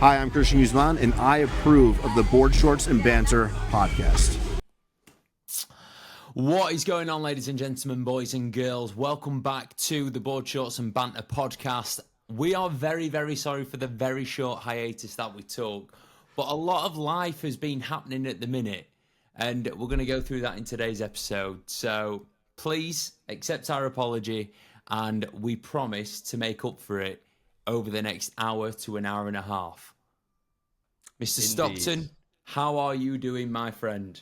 Hi, I'm Christian Guzman, and I approve of the Board Shorts and Banter podcast. What is going on, ladies and gentlemen, boys and girls? Welcome back to the Board Shorts and Banter podcast. We are very, very sorry for the very short hiatus that we took, but a lot of life has been happening at the minute, and we're going to go through that in today's episode. So please accept our apology, and we promise to make up for it over the next hour to an hour and a half. Mr. Indeed. Stockton, how are you doing, my friend?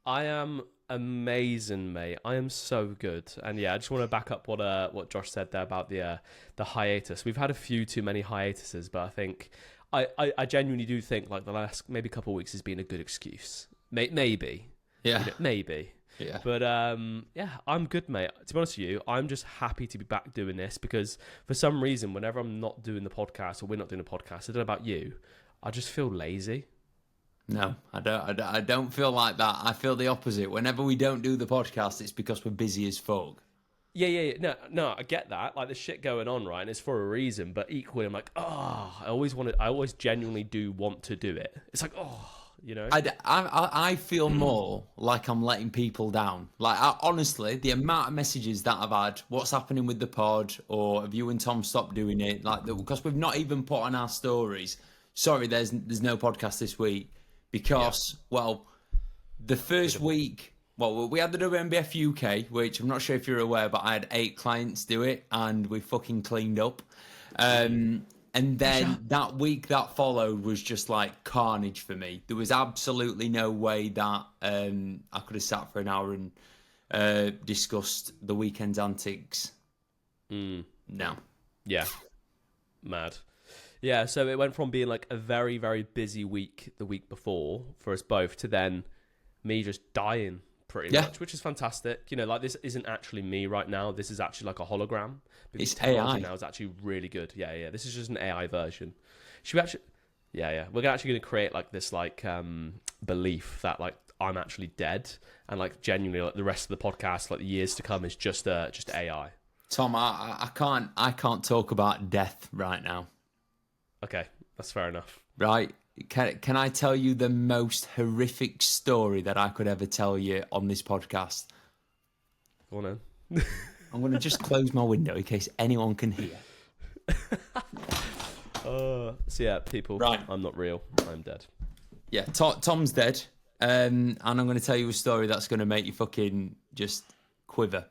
I am amazing, mate. I am so good. And yeah, I just want to back up what Josh said there about the hiatus. We've had a few too many hiatuses, but I think I genuinely do think like the last maybe couple of weeks has been a good excuse. Maybe. Yeah. You know, maybe. Yeah. But yeah, I'm good, mate. To be honest with you, I'm just happy to be back doing this because for some reason, whenever I'm not doing the podcast or we're not doing the podcast, I don't know about you, I just feel lazy. No, I don't feel like that. I feel the opposite. Whenever we don't do the podcast, it's because we're busy as fuck. Yeah. No, I get that. Like, there's shit going on, right? And it's for a reason. But equally, I'm like, I always genuinely do want to do it. It's like, you know? I feel more like I'm letting people down. Like, honestly, the amount of messages that I've had, what's happening with the pod, or have you and Tom stopped doing it? Like, because we've not even put on our stories. Sorry, there's no podcast this week because, well, the first week, we had the WNBF UK, which I'm not sure if you're aware, but I had 8 clients do it and we fucking cleaned up. And then that week that followed was just like carnage for me. There was absolutely no way that I could have sat for an hour and discussed the weekend's antics. No. Yeah. Mad. Yeah, so it went from being like a very, very busy week the week before for us both to then me just dying pretty much, which is fantastic. You know, like this isn't actually me right now. This is actually like a hologram. It's technology AI. now is actually really good. Yeah. This is just an AI version. Should we actually... Yeah. We're actually going to create like this like belief that like I'm actually dead and like genuinely like the rest of the podcast, like the years to come is just AI. Tom, I can't talk about death right now. Okay, that's fair enough. Right? Can I tell you the most horrific story that I could ever tell you on this podcast? Go on then. I'm going to just close my window in case anyone can hear. So yeah, people, right. I'm not real. I'm dead. Yeah, Tom's dead. And I'm going to tell you a story that's going to make you fucking just quiver.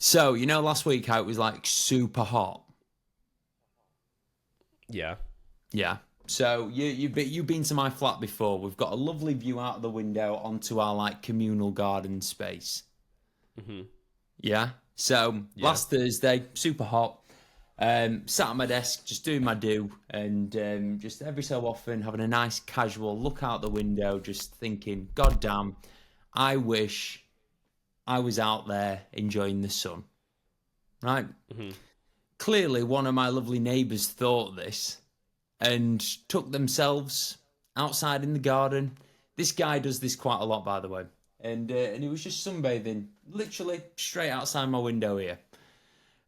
So, you know, last week how it was like super hot? Yeah. Yeah. So you've been to my flat before. We've got a lovely view out of the window onto our like communal garden space. Mm-hmm. Yeah. So last Thursday, super hot. Sat at my desk, just doing my do, and just every so often having a nice casual look out the window, just thinking, God damn, I wish I was out there enjoying the sun. Right? Mm-hmm. Clearly, one of my lovely neighbours thought this and took themselves outside in the garden. This guy does this quite a lot, by the way. And he was just sunbathing, literally straight outside my window here.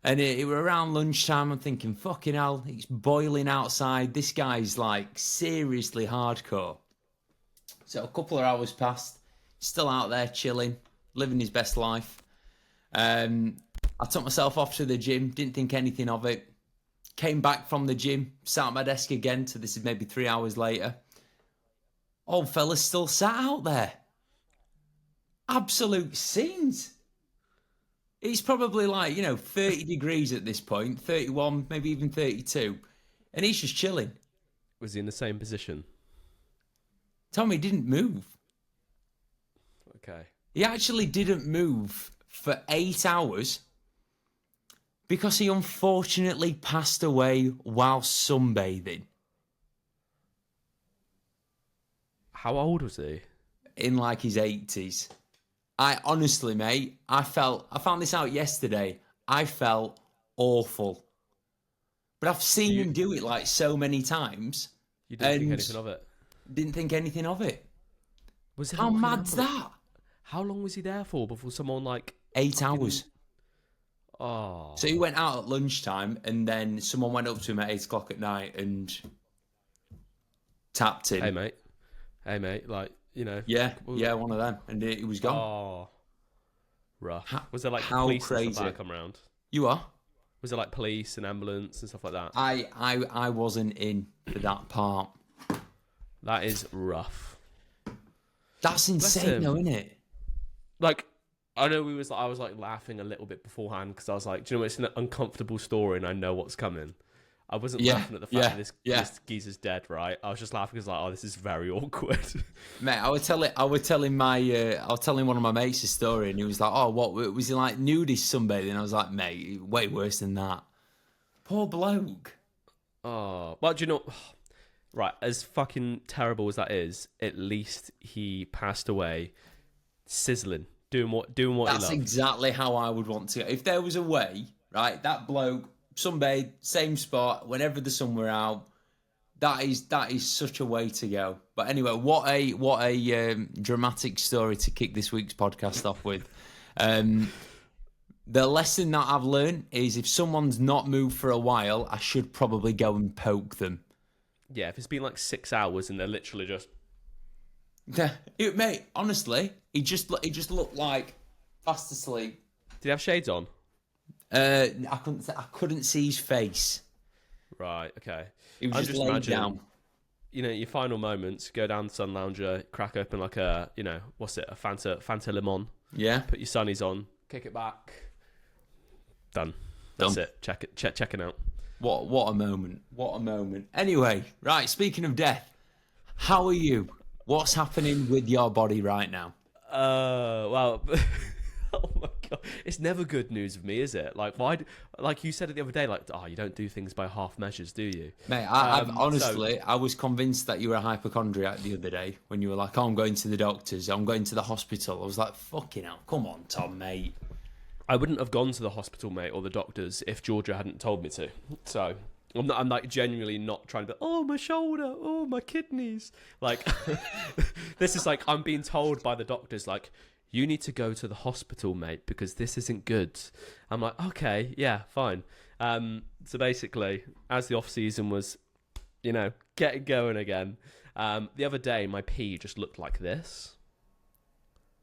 And it were around lunchtime. I'm thinking, fucking hell, it's boiling outside. This guy's like seriously hardcore. So a couple of hours passed, still out there chilling, living his best life. I took myself off to the gym, didn't think anything of it. Came back from the gym, sat at my desk again, so this is maybe 3 hours later. Old fella's still sat out there. Absolute scenes. It's probably like, 30 degrees at this point, 31, maybe even 32. And he's just chilling. Was he in the same position? Tommy didn't move. Okay. He actually didn't move for 8 hours because he unfortunately passed away while sunbathing. How old was he? In like his 80s. I honestly, mate, I found this out yesterday. I felt awful. But I've seen him do it like so many times. You didn't think anything of it? Didn't think anything of it. How mad's that? How long was he there for before someone like... 8 hours. Oh. So he went out at lunchtime and then someone went up to him at 8 o'clock at night and tapped in. Hey mate, like, you know. Yeah, one of them, and he was gone. Oh, rough. Was there like how police crazy. and stuff that come around? You are? Was there like police and ambulance and stuff like that? I wasn't in for that part. That is rough. That's insane, though, isn't it? Like, I know I was like laughing a little bit beforehand because I was like, do you know, it's an uncomfortable story and I know what's coming. I wasn't laughing at the fact that this geezer's dead, right? I was just laughing because like, oh, this is very awkward. Mate, I was telling one of my mates his story, and he was like, "Oh, what was he like nudist sunbathing?" And I was like, "Mate, way worse than that." Poor bloke. Oh, well, do you know? Right, as fucking terrible as that is, at least he passed away sizzling, doing what he loved. That's exactly how I would want to. If there was a way, right, that bloke sunbathe, same spot, whenever the sun were out. That is such a way to go. But anyway, what a dramatic story to kick this week's podcast off with. The lesson that I've learned is if someone's not moved for a while, I should probably go and poke them. Yeah, if it's been like 6 hours and they're literally just... Mate, honestly, he just looked like fast asleep. Did he have shades on? I couldn't see his face. Right, okay. He was just laid down. You know, your final moments, go down the sun lounger, crack open like a, you know, what's it, a Fanta Limon. Yeah. Put your sunnies on, kick it back. Done. That's it. Checking out. What a moment. What a moment. Anyway, right, speaking of death, how are you? What's happening with your body right now? Well, oh my God. It's never good news of me, is it? Like, why? Like you said it the other day, like, oh, you don't do things by half measures, do you? Mate, I've honestly, I was convinced that you were a hypochondriac the other day when you were like, oh, I'm going to the doctors, I'm going to the hospital. I was like, fucking hell, come on, Tom, mate. I wouldn't have gone to the hospital, mate, or the doctors if Georgia hadn't told me to. So I'm like genuinely not trying to be, oh, my shoulder, oh, my kidneys. Like, this is like, I'm being told by the doctors, like, you need to go to the hospital, mate, because this isn't good. I'm like, okay, yeah, fine. So basically, as the off season was, you know, getting going again, the other day, my pee just looked like this,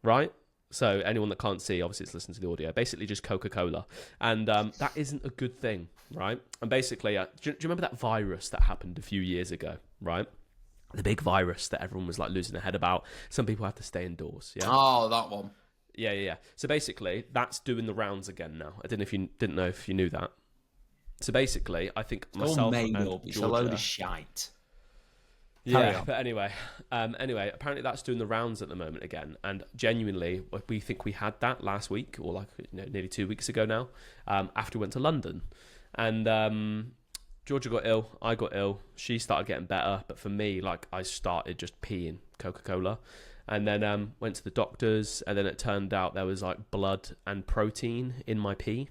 right? So anyone that can't see, obviously it's listening to the audio, basically just Coca-Cola. And that isn't a good thing, right? And basically, do you remember that virus that happened a few years ago, right? The big virus that everyone was like losing their head about. Some people have to stay indoors, yeah? Oh, that one. Yeah. So basically, that's doing the rounds again now. I didn't know if you knew that. So basically, I think myself and Georgia... It's a load of shite. Yeah, but anyway, apparently that's doing the rounds at the moment again, and genuinely, we think we had that last week, or like, you know, nearly 2 weeks ago now, after we went to London, and Georgia got ill, I got ill, she started getting better, but for me, like, I started just peeing Coca-Cola, and then went to the doctors, and then it turned out there was like blood and protein in my pee.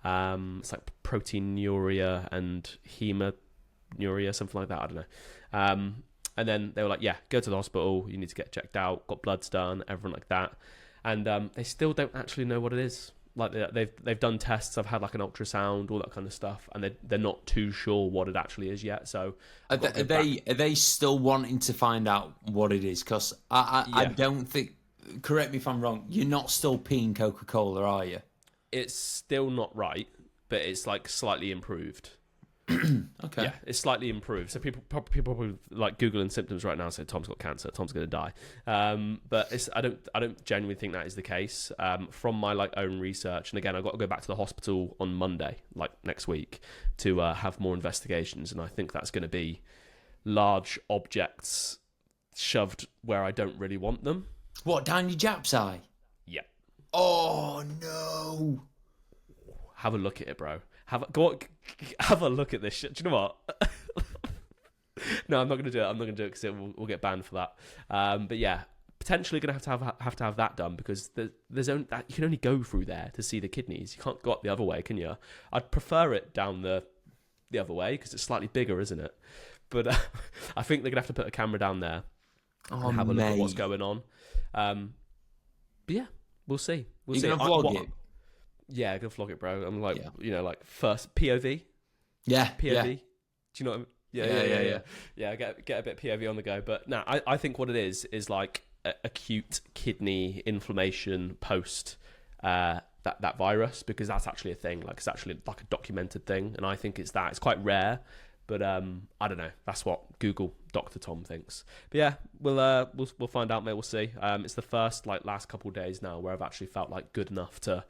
It's like proteinuria and hematuria, something like that, I don't know. And then they were like, yeah, go to the hospital, you need to get checked out, got bloods done, everything like that. And they still don't actually know what it is. Like, they've done tests, I've had like an ultrasound, all that kind of stuff, and they're not too sure what it actually is yet. So are they still wanting to find out what it is? Because I don't think, correct me if I'm wrong, you're not still peeing Coca-Cola, are you? It's still not right, but it's like slightly improved. Okay. Yeah, it's slightly improved. So people probably like Googling symptoms right now and say Tom's got cancer, Tom's going to die. But I don't genuinely think that is the case. From my like own research, and again, I've got to go back to the hospital on Monday, like next week, to have more investigations, and I think that's going to be large objects shoved where I don't really want them. What, down your Jap's eye? Yeah. Oh no. Have a look at it, bro. Have a look at this shit. Do you know what? No, I'm not going to do it. I'm not going to do it because we'll get banned for that. But yeah, potentially going to have that done because there's only that you can only go through there to see the kidneys. You can't go up the other way, can you? I'd prefer it down the other way because it's slightly bigger, isn't it? But I think they're going to have to put a camera down there and have a look at what's going on. But yeah, we'll see. You're going to vlog it? Yeah, go vlog it, bro. I'm like, you know, like first POV. Yeah. POV. Yeah. Do you know what I mean? Yeah, get a bit POV on the go. But no, I think what it is like acute kidney inflammation post that virus, because that's actually a thing. Like, it's actually like a documented thing, and I think it's that. It's quite rare, but I don't know. That's what Google Dr. Tom thinks. But yeah, we'll find out, mate. We'll see. It's the first last couple of days now where I've actually felt like good enough to,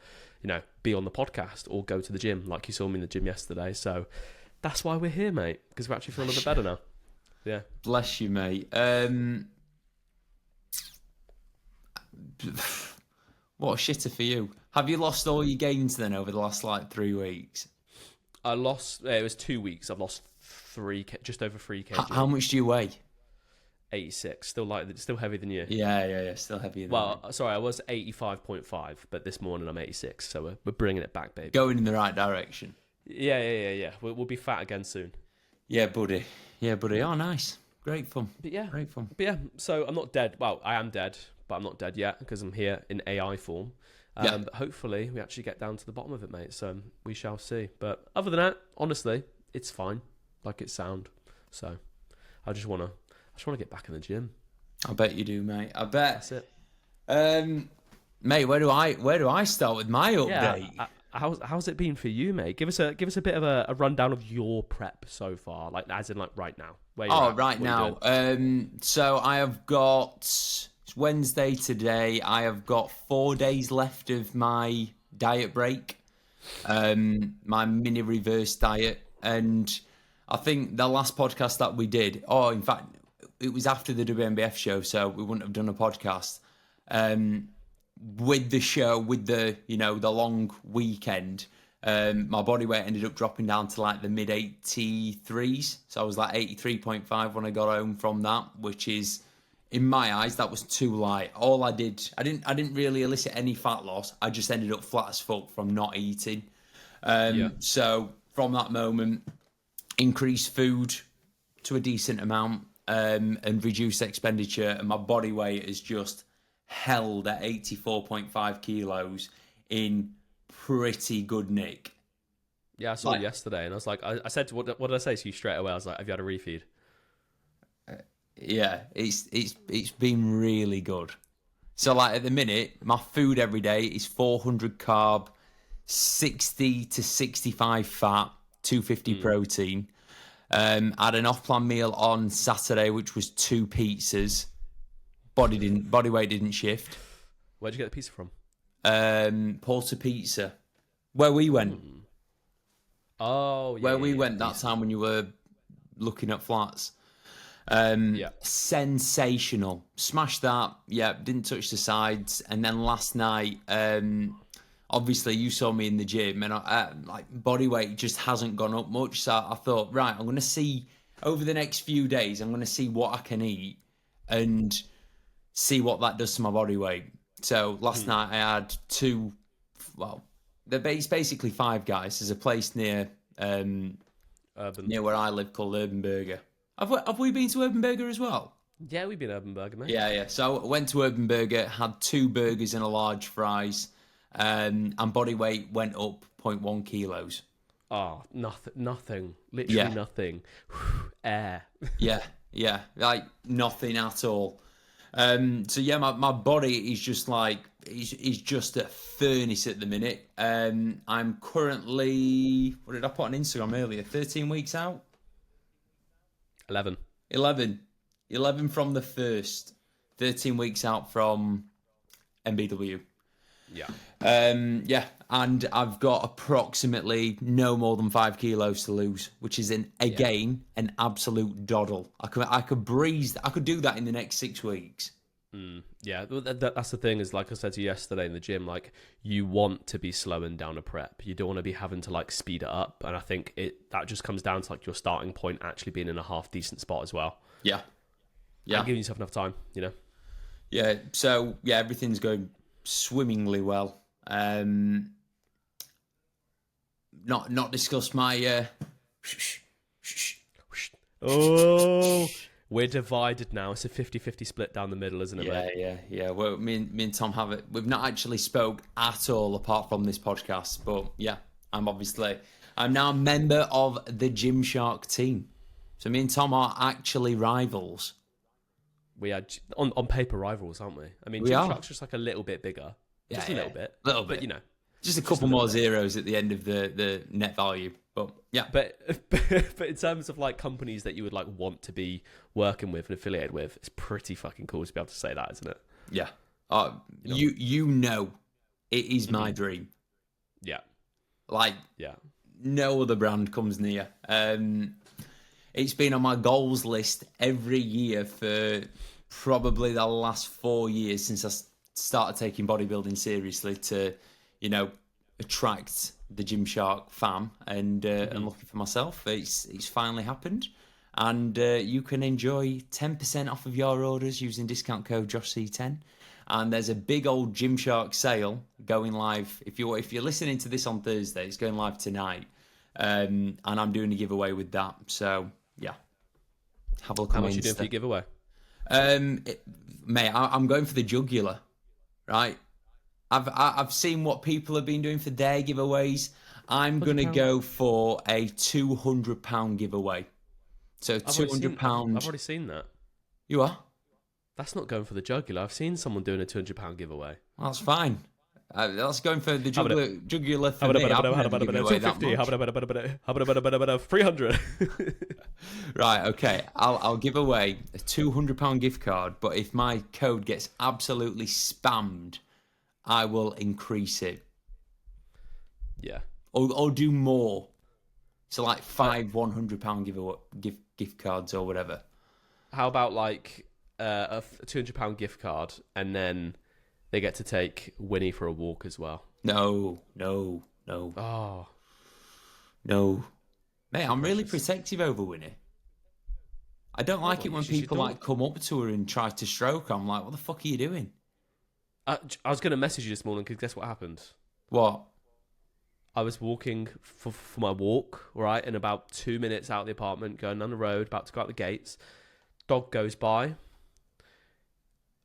be on the podcast or go to the gym, like you saw me in the gym yesterday. So that's why we're here, mate, because we're actually feeling a bit better now. Yeah. Bless you, mate. What a shitter for you. Have you lost all your gains then over the last 3 weeks? I lost. It was 2 weeks. I've lost just over 3 kg. How much do you weigh? 86. Still heavier than you. Yeah. Still heavier than me. Sorry, I was 85.5, but this morning I'm 86. So we're bringing it back, baby. Going in the right direction. Yeah. We'll be fat again soon. Yeah, buddy. Oh, nice. Great fun. Great fun. But yeah, so I'm not dead. Well, I am dead, but I'm not dead yet because I'm here in AI form. But hopefully we actually get down to the bottom of it, mate. So we shall see. But other than that, honestly, it's fine. Like, it's sound. So I just want to get back in the gym. I bet you do, mate. I bet. That's it. Mate, where do I start with my update? Yeah, how's it been for you, mate? Give us a bit of a rundown of your prep so far, as in right now. Where you're at, right now. So I have got, it's Wednesday today. I have got 4 days left of my diet break, my mini reverse diet, and I think the last podcast that we did, in fact, it was after the WNBF show, so we wouldn't have done a podcast. With the show, with the the long weekend, my body weight ended up dropping down to the mid 83s. So I was 83.5 when I got home from that, which is, in my eyes, that was too light. All I didn't really elicit any fat loss. I just ended up flat as fuck from not eating. So from that moment, increased food to a decent amount, and reduced expenditure, and my body weight is just held at 84.5 kilos in pretty good nick. Yeah, I saw it yesterday, and I was like, I said, what did I say to you straight away? I was like, have you had a refeed? Yeah, it's been really good. So at the minute, my food every day is 400 carb, 60 to 65 fat, 250 protein. I had an off-plan meal on Saturday, which was 2 pizzas. Body weight didn't shift. Where'd you get the pizza from? Porter Pizza, where we went. Oh, yeah. Where we went that time when you were looking at flats. Sensational. Smashed that. Yeah, didn't touch the sides. And then last night, obviously you saw me in the gym, and body weight just hasn't gone up much. So I thought, right, I'm going to see over the next few days, I'm going to see what I can eat and see what that does to my body weight. So last night I had 2, it's basically 5 guys. There's a place near where I live called Urban Burger. Have we been to Urban Burger as well? Yeah, we've been to Urban Burger, mate. Yeah. So I went to Urban Burger, had 2 burgers and a large fries, and body weight went up 0.1 kilos. Oh, nothing. Literally nothing. Air. Yeah, nothing at all. So yeah, my body is just is just a furnace at the minute. I'm currently, what did I put on Instagram earlier? 13 weeks out? 11 from the first. 13 weeks out from MBW. Yeah. And I've got approximately no more than 5 kilos to lose, which is an absolute doddle. I could breeze. I could do that in the next 6 weeks. Yeah, that's the thing. Is like I said to you yesterday in the gym. You want to be slowing down a prep. You don't want to be having to speed it up. And I think that just comes down to your starting point actually being in a half decent spot as well. Yeah. And giving yourself enough time. Yeah. So everything's going swimmingly well. Not discussed my Oh, we're divided now. It's a 50-50 split down the middle, isn't it, mate? Yeah. Well, me and Tom have it. We've not actually spoke at all apart from this podcast, but yeah, I'm now a member of the Gymshark team. So me and Tom are actually rivals. We are on paper rivals, aren't we? I mean, We are. Gymshark's just like a little bit bigger. Just a little bit. Little bit. But, you know. Just a couple more zeros at the end of the net value. But, yeah. But in terms of, like, companies that you would, like, want to be working with and affiliated with, it's pretty fucking cool to be able to say that, isn't it? Yeah. You know it is my dream. Yeah. Like, Yeah. no other brand comes near. It's been on my goals list every year for probably the last 4 years since I started taking bodybuilding seriously to, you know, attract the Gymshark fam and looking for myself. It's finally happened. And you can enjoy 10% off of your orders using discount code JoshC10. And there's a big old Gymshark sale going live. If you're listening to this on Thursday, it's going live tonight. And I'm doing a giveaway with that. So, yeah. Have a look. How much are you doing for your giveaway? Mate, I'm going for the jugular, right? I've seen what people have been doing for their giveaways. I'm going to go for a £200 giveaway. So £200. I've already seen that. You are? That's not going for the jugular. I've seen someone doing a £200 giveaway. Well, that's fine. That's going for the jugular for me. 250. 300. Right, okay. I'll give away a £200 gift card, but if my code gets absolutely spammed, I will increase it. Yeah. Or do more. So like 5 £100 gift cards or whatever. How about like a £200 gift card and then they get to take Winnie for a walk as well? No. Oh. No. Mate, I'm really protective over Winnie. I don't like it when people like come up to her and try to stroke her. I'm like, what the fuck are you doing? I was going to message you this morning because guess what happened? What? I was walking for my walk, right? And about 2 minutes out of the apartment, going down the road, about to go out the gates. Dog goes by.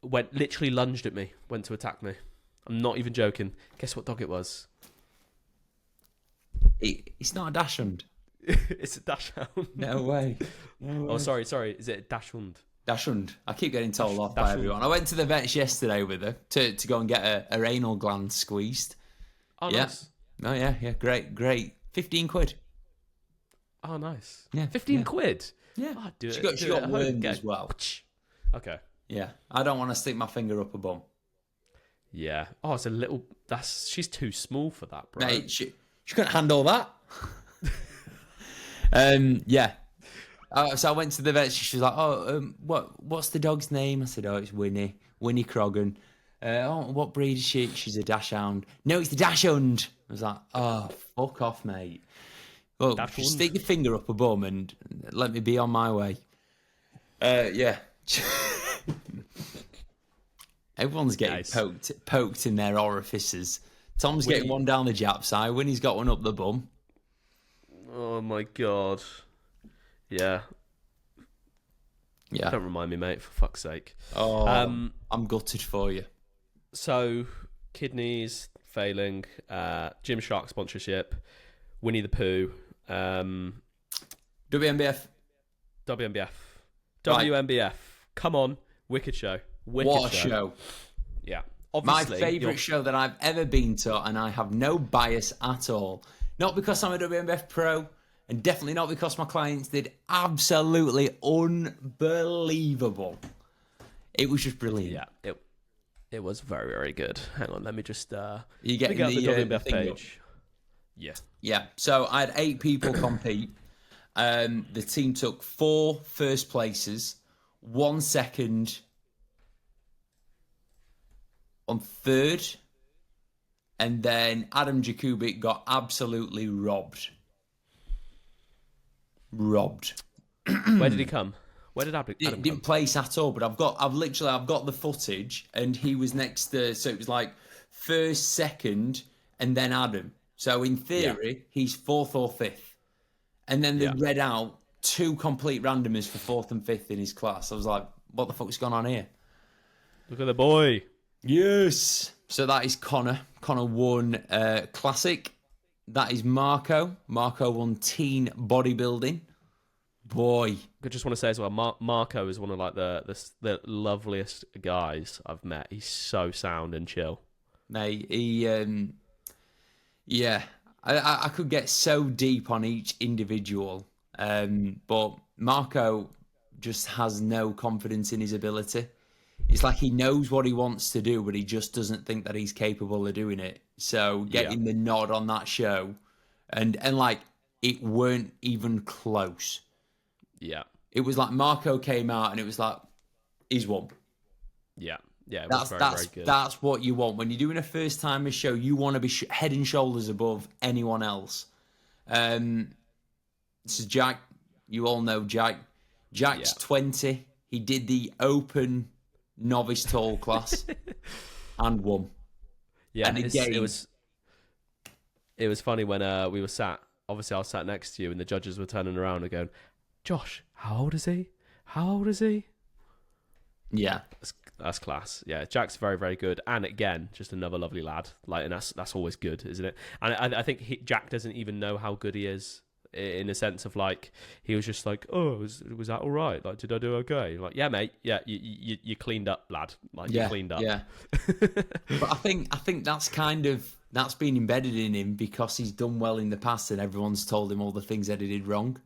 Literally lunged at me. Went to attack me. I'm not even joking. Guess what dog it was? It's not a dachshund. It's a dachshund. No way. Oh, sorry. Is it a dachshund? Dachshund. I keep getting told off by everyone. I went to the vets yesterday with her to go and get her anal gland squeezed. Oh, yeah. Nice. Oh, yeah. Great. 15 quid. Oh, nice. Yeah. 15 quid? Yeah. Oh, She got wormed as well. Okay. Yeah. I don't want to stick my finger up her bum. Yeah. Oh, it's a little... She's too small for that, bro. Mate, she couldn't handle that. Yeah. So I went to the vet. She was like, what's the dog's name? I said, it's Winnie Croggan. What breed is she? She's a dachshund. No, it's the dachshund. I was like, oh, fuck off, mate. Well, just stick your finger up a bum and let me be on my way. Yeah. Everyone's getting poked in their orifices. Tom's getting one down the Jap's eye. Winnie's got one up the bum. Oh, my God. Yeah. Yeah. Don't remind me, mate, for fuck's sake. Oh, I'm gutted for you. So, kidneys failing, Gymshark sponsorship, Winnie the Pooh, WNBF. WNBF. Right. WNBF. Come on. Wicked show. What a show. Yeah. My Obviously, favourite show that I've ever been to, and I have no bias at all. Not because I'm a WNBF pro, and definitely not because my clients did absolutely unbelievable. It was just brilliant. Yeah, it was very, very good. Hang on, let me just You get the WNBF page. Yeah. Yeah. So I had 8 people compete. The team took 4 first places, 1 second on third, and then Adam Jakubik got absolutely robbed. Where did he come? Where did Adam come? Didn't place at all, but I've got the footage, and he was next to, so it was like first, second, and then Adam. So in theory, he's 4th or 5th. And then they read out 2 complete randomers for 4th and 5th in his class. I was like, what the fuck's going on here? Look at the boy. Yes. So that is Connor. Connor won Classic. That is Marco. Marco won Teen Bodybuilding. Boy. I just want to say as well, Marco is one of like the loveliest guys I've met. He's so sound and chill. Mate, he, yeah, I could get so deep on each individual, but Marco just has no confidence in his ability. It's like he knows what he wants to do, but he just doesn't think that he's capable of doing it. So getting the nod on that show, and like it weren't even close. Yeah. It was like Marco came out and it was like, he's won. Yeah. Yeah, it was very good. That's what you want. When you're doing a first timer show, you want to be head and shoulders above anyone else. This is Jack. You all know Jack. Jack's 20. He did the open novice tall class and won. Yeah, and again, it was funny when we were sat. Obviously, I was sat next to you, and the judges were turning around and going, "Josh, how old is he? How old is he?" Yeah, that's class. Yeah, Jack's very, very good, and again, just another lovely lad. Like, and that's always good, isn't it? And I think Jack doesn't even know how good he is, in a sense of like, he was just like, "Oh, was that all right? Like, did I do okay?" Like, yeah, mate, yeah, you cleaned up, lad. Like, you cleaned up. Yeah. But I think that's been embedded in him because he's done well in the past, and everyone's told him all the things that he did wrong.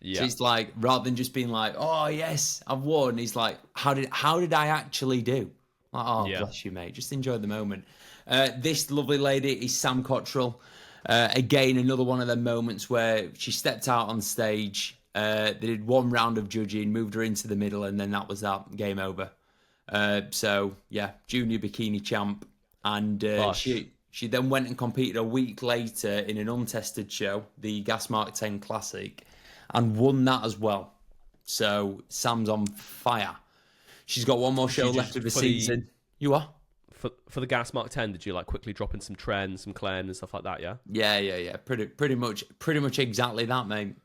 Yeah. So it's like, rather than just being like, "Oh yes, I've won," he's like, how did I actually do? Like, oh, bless you, mate. Just enjoy the moment. This lovely lady is Sam Cottrell. Again, another one of the moments where she stepped out on stage. They did one round of judging, moved her into the middle, and then that was that. Game over. So yeah, junior bikini champ, and she then went and competed a week later in an untested show, the Gas Mark 10 Classic, and won that as well. So Sam's on fire. She's got one more show left of the season. You are? For the Gas Mark 10, did you like quickly drop in some trends, some clean and stuff like that, yeah? Yeah. Pretty much exactly that, mate.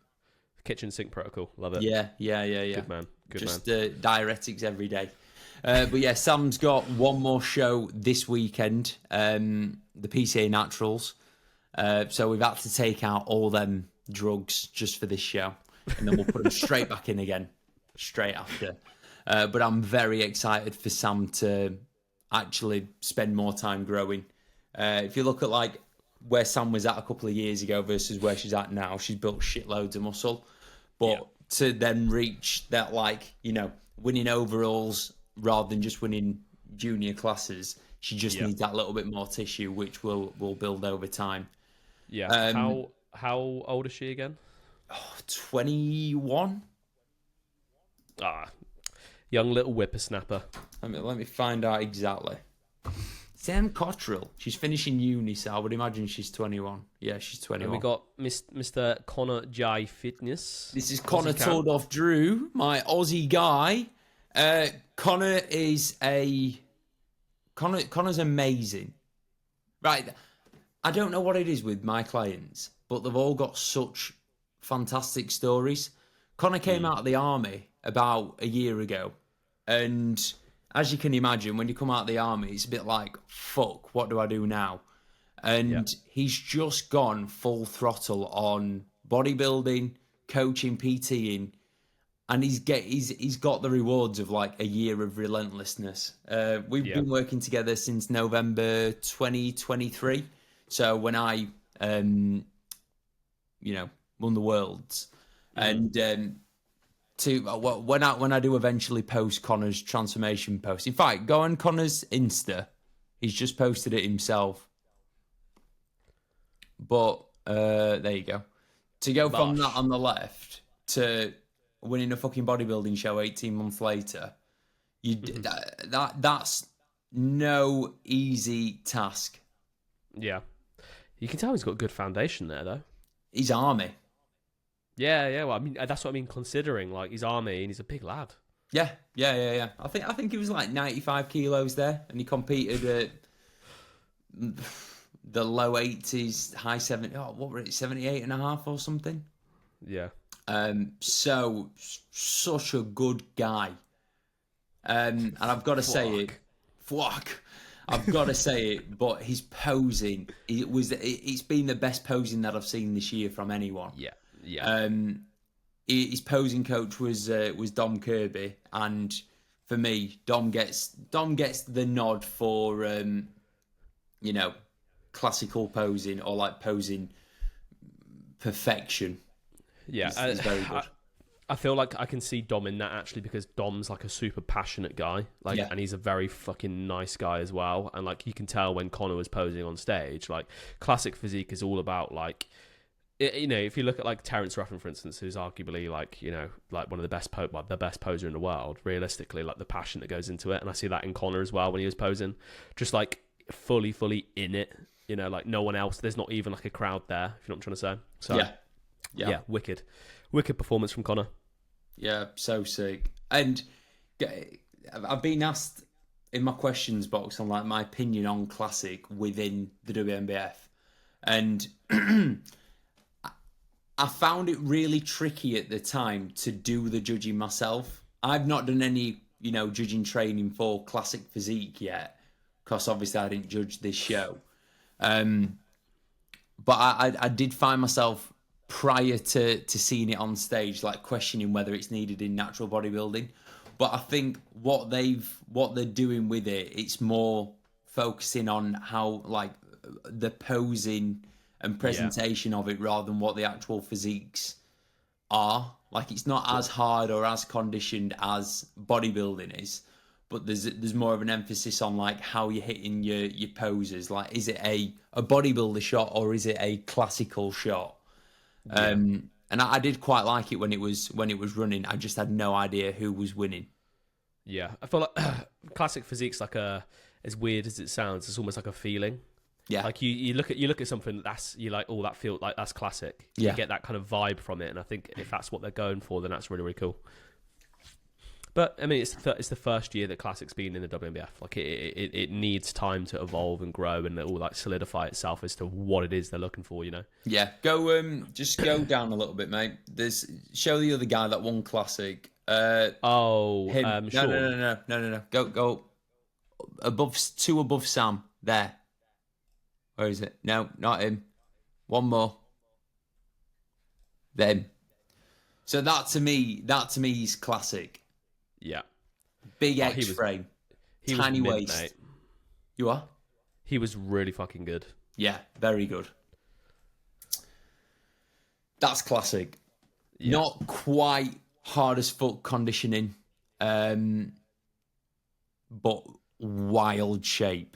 Kitchen sink protocol. Love it. Yeah. Good man. Just diuretics every day. But yeah, Sam's got one more show this weekend, the PCA Naturals. So we've had to take out all them drugs just for this show, and then we'll put them straight back in again, straight after. But I'm very excited for Sam to actually spend more time growing. If you look at like where Sam was at a couple of years ago versus where she's at now, she's built shitloads of muscle. But to then reach that, like, you know, winning overalls rather than just winning junior classes, she just needs that little bit more tissue, which will build over time. Yeah. How old is she again? 21. Young little whippersnapper. Let me find out exactly. Sam Cottrell. She's finishing uni, so I would imagine she's 21. Yeah, she's 21. And we got Mr. Connor J Fitness. This is Connor Tordoff Drew, my Aussie guy. Connor's amazing. Right. I don't know what it is with my clients, but they've all got such fantastic stories. Connor came out of the army about a year ago, and as you can imagine, when you come out of the army, it's a bit like, fuck, what do I do now? And he's just gone full throttle on bodybuilding, coaching, PTing, and he's got the rewards of like a year of relentlessness. We've been working together since November 2023. So when I, won the Worlds, and when I do eventually post Connor's transformation post. In fact, go on Connor's Insta. He's just posted it himself. But there you go. To go from that on the left to winning a fucking bodybuilding show 18 months later, that's no easy task. Yeah. You can tell he's got a good foundation there, though. He's army. Yeah. Well, I mean, that's what I mean. Considering like he's army and he's a big lad. Yeah. I think he was like 95 kilos there, and he competed at the low 80s, high 70s. Oh, what were it? 78 and a half or something. Yeah. So such a good guy. And I've got to say it. Fuck. I've got to say it, but his posing, it's been the best posing that I've seen this year from anyone. Yeah. his posing coach was Dom Kirby, and for me, Dom gets the nod for classical posing or like posing perfection. Yeah, He's very good. I feel like I can see Dom in that actually, because Dom's like a super passionate guy, and he's a very fucking nice guy as well. And like you can tell when Connor was posing on stage, like classic physique is all about like, if you look at like Terence Ruffin, for instance, who's arguably like one of the best the best poser in the world. Realistically, like the passion that goes into it, and I see that in Connor as well when he was posing, just like fully in it. Like no one else. There's not even like a crowd there. If you know what I'm trying to say. So yeah, wicked performance from Connor. Yeah, so sick. And I've been asked in my questions box on like my opinion on classic within the WNBF, and I found it really tricky at the time to do the judging myself. I've not done any, judging training for classic physique yet, because obviously I didn't judge this show. But I did find myself prior to seeing it on stage, like questioning whether it's needed in natural bodybuilding. But I think what they're doing with it, it's more focusing on how like the posing and presentation of it rather than what the actual physiques are. Like it's not as hard or as conditioned as bodybuilding is, but there's more of an emphasis on like how you're hitting your poses. Like, is it a bodybuilder shot or is it a classical shot? Yeah. And I did quite like it when it was running. I just had no idea who was winning. Yeah, I feel like classic physique's like as weird as it sounds, it's almost like a feeling. Yeah, like you look at something that's you like, oh, that feel like that's classic. You get that kind of vibe from it, and I think if that's what they're going for, then that's really, really cool. But I mean, it's the first year that classic's been in the WNBF. Like it needs time to evolve and grow and all like solidify itself as to what it is they're looking for. Yeah, just go down a little bit, mate. Show the other guy that won classic. Him. Sean. No. Go above Sam there. Where is it? No, not him. One more. Them. So that to me is classic. Yeah. Big X frame. Tiny waist. Mate. You are? He was really fucking good. Yeah, very good. That's classic. Yeah. Not quite hard as fuck conditioning, but wild shape.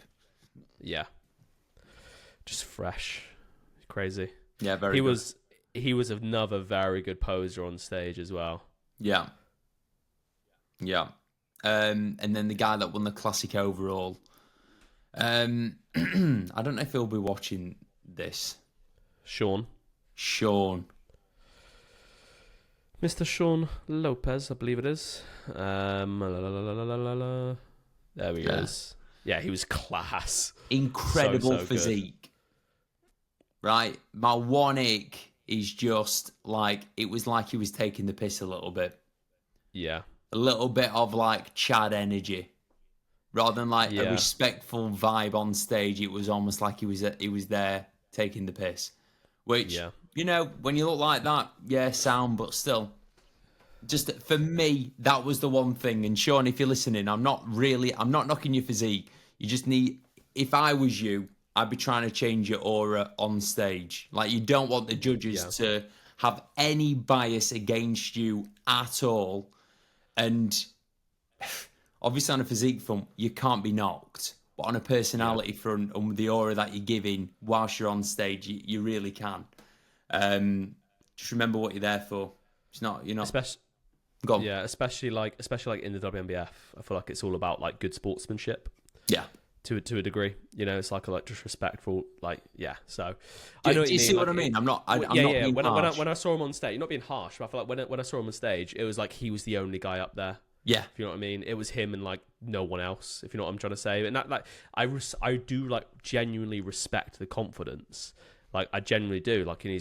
Yeah. Just fresh. Crazy. Yeah, very good. He was another very good poser on stage as well. Yeah. Yeah. And then the guy that won the classic overall. I don't know if he'll be watching this. Sean. Mr. Sean Lopez, I believe it is. There he is. Yeah, he was class. Incredible so physique. Good. Right? My one ick is just like, it was like he was taking the piss a little bit. Yeah. A little bit of like Chad energy. Rather than like a respectful vibe on stage, it was almost like he was there taking the piss. Which, when you look like that, sound, but still. Just for me, that was the one thing. And Sean, if you're listening, I'm not knocking your physique. You just need, if I was you, I'd be trying to change your aura on stage. Like, you don't want the judges to have any bias against you at all. And obviously on a physique front, you can't be knocked. But on a personality front and with the aura that you're giving whilst you're on stage, you really can. Just remember what you're there for. You're not. Go on. Yeah, especially like in the WNBF, I feel like it's all about like good sportsmanship. Yeah. To a degree, it's like just respectful, So, I know. Do you see what I mean? I'm not. I'm not being harsh. When I saw him on stage, not being harsh, but I feel like when I saw him on stage, it was like he was the only guy up there. Yeah, if you know what I mean. It was him and like no one else. If you know what I'm trying to say, and that like I do like genuinely respect the confidence. Like I genuinely do. Like, and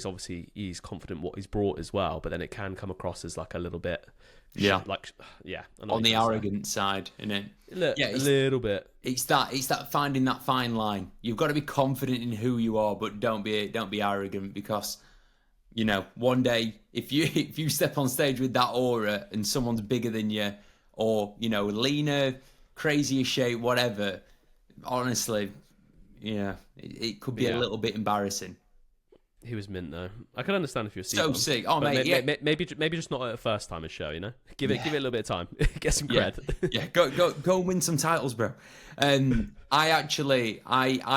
he's confident what he's brought as well. But then it can come across as like a little bit. On the arrogant side, innit? A little bit. It's that finding that fine line. You've got to be confident in who you are, but don't be arrogant, because you know, one day if you step on stage with that aura and someone's bigger than you, or you know, leaner, crazier shape, whatever, honestly, yeah, it could be a little bit embarrassing. He was mint though. I can understand if you're So sick. Oh mate, yeah. Maybe just not at a first timer show. You know, give it a little bit of time. Get some cred. Yeah, go and win some titles, bro. I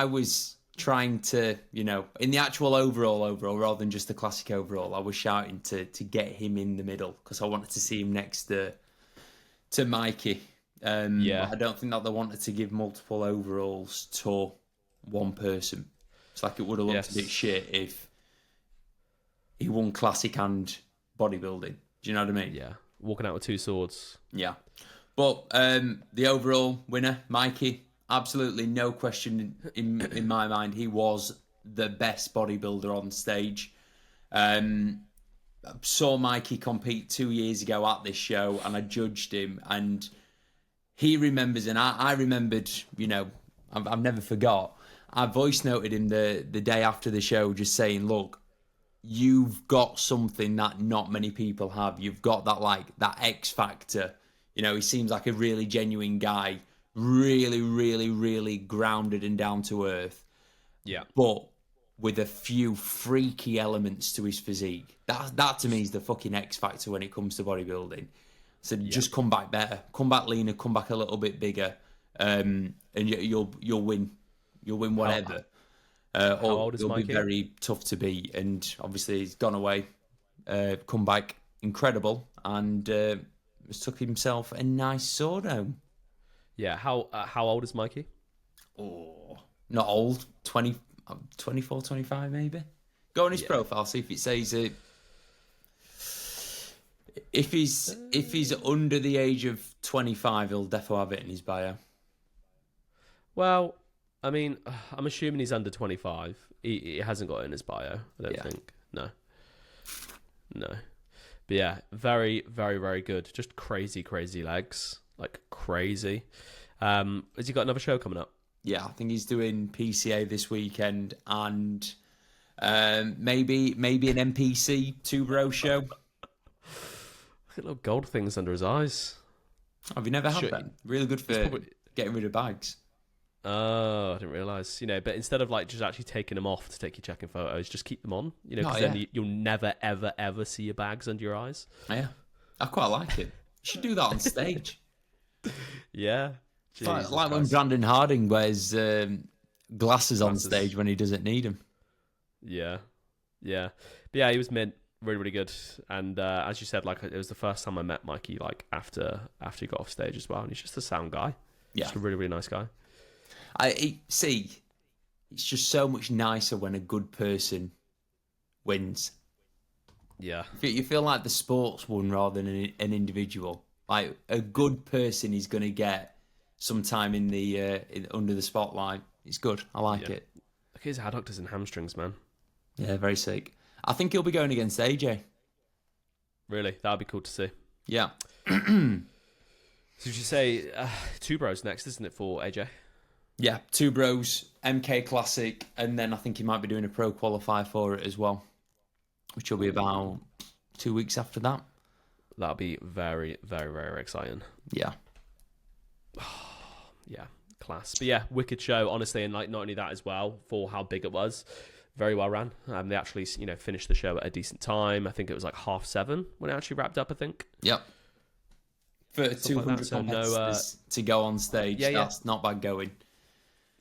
was trying to, you know, in the actual overall, rather than just the classic overall, I was shouting to get him in the middle because I wanted to see him next to Mikey. Yeah. I don't think that they wanted to give multiple overalls to one person. It's like it would have looked a bit shit if he won classic and bodybuilding. Do you know what I mean? Yeah. Walking out with two swords. Yeah. But the overall winner, Mikey, absolutely no question in my mind. He was the best bodybuilder on stage. Saw Mikey compete 2 years ago at this show, and I judged him, and he remembers, and I remembered, you know, I've never forgot. I voice noted him the day after the show, just saying, look, you've got something that not many people have. You've got that X factor. You know, he seems like a really genuine guy, really, really, really grounded and down to earth. Yeah. But with a few freaky elements to his physique. That to me is the fucking X factor when it comes to bodybuilding. So just come back better, come back leaner, come back a little bit bigger, and you'll win. You'll win whatever. How old is It'll Mikey? be very tough to beat. And obviously he's gone away, come back incredible, and took himself a nice sword home. Yeah. How old is Mikey? Oh, not old. 24, 25 maybe. Go on his profile, see if it says it. If he's under the age of 25, he'll definitely have it in his bio. Well, I mean, I'm assuming he's under 25. He hasn't got it in his bio, I don't think. No. But yeah, very, very, very good. Just crazy, crazy legs. Like, crazy. Has he got another show coming up? Yeah, I think he's doing PCA this weekend and maybe an NPC 2-bro show. Look at little gold things under his eyes. Have you never had them? Really good for getting rid of bags. Oh, I didn't realise. You know, but instead of like just actually taking them off to take your checking photos, just keep them on. You know, because then you'll never, ever, ever see your bags under your eyes. Yeah, I quite like it. You should do that on stage. Yeah. Like when Brandon Harding wears glasses on stage when he doesn't need them. Yeah. But yeah, he was mint. Really, really good. And as you said, like it was the first time I met Mikey, like after he got off stage as well. And he's just a sound guy. Yeah. Just a really, really nice guy. It's just so much nicer when a good person wins. Yeah. You feel like the sports won rather than an individual. Like a good person is going to get some time in the under the spotlight. It's good. I like it. Look at his adductors and hamstrings, man. Yeah, very sick. I think he'll be going against AJ. Really? That'd be cool to see. Yeah. So did you say 2 bros next, isn't it, for AJ? Yeah, 2 bros, MK Classic, and then I think he might be doing a pro qualifier for it as well, which will be about 2 weeks after that. That'll be very, very, very exciting. Yeah. Yeah, class. But yeah, wicked show, honestly, and like not only that as well, for how big it was, very well ran. They actually, you know, finished the show at a decent time. I think it was like 7:30 when it actually wrapped up, I think. Yep. For 200 like competitors to go on stage, that's not bad going.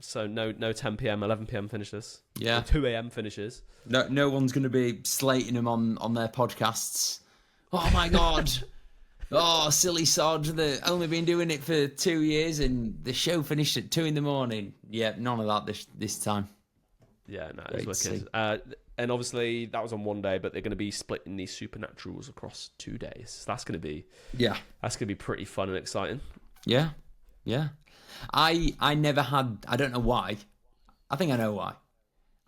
So no 10 p.m, 11 p.m. finishes. Yeah. 2 a.m. finishes. No one's going to be slating them on their podcasts. Oh my God. Oh, silly sod. They've only been doing it for 2 years and the show finished at 2 a.m. Yeah, none of that this time. Yeah, no, it was wicked. And obviously that was on one day, but they're going to be splitting these supernaturals across 2 days. So that's going to be pretty fun and exciting. Yeah. I never had, I don't know why. I think I know why.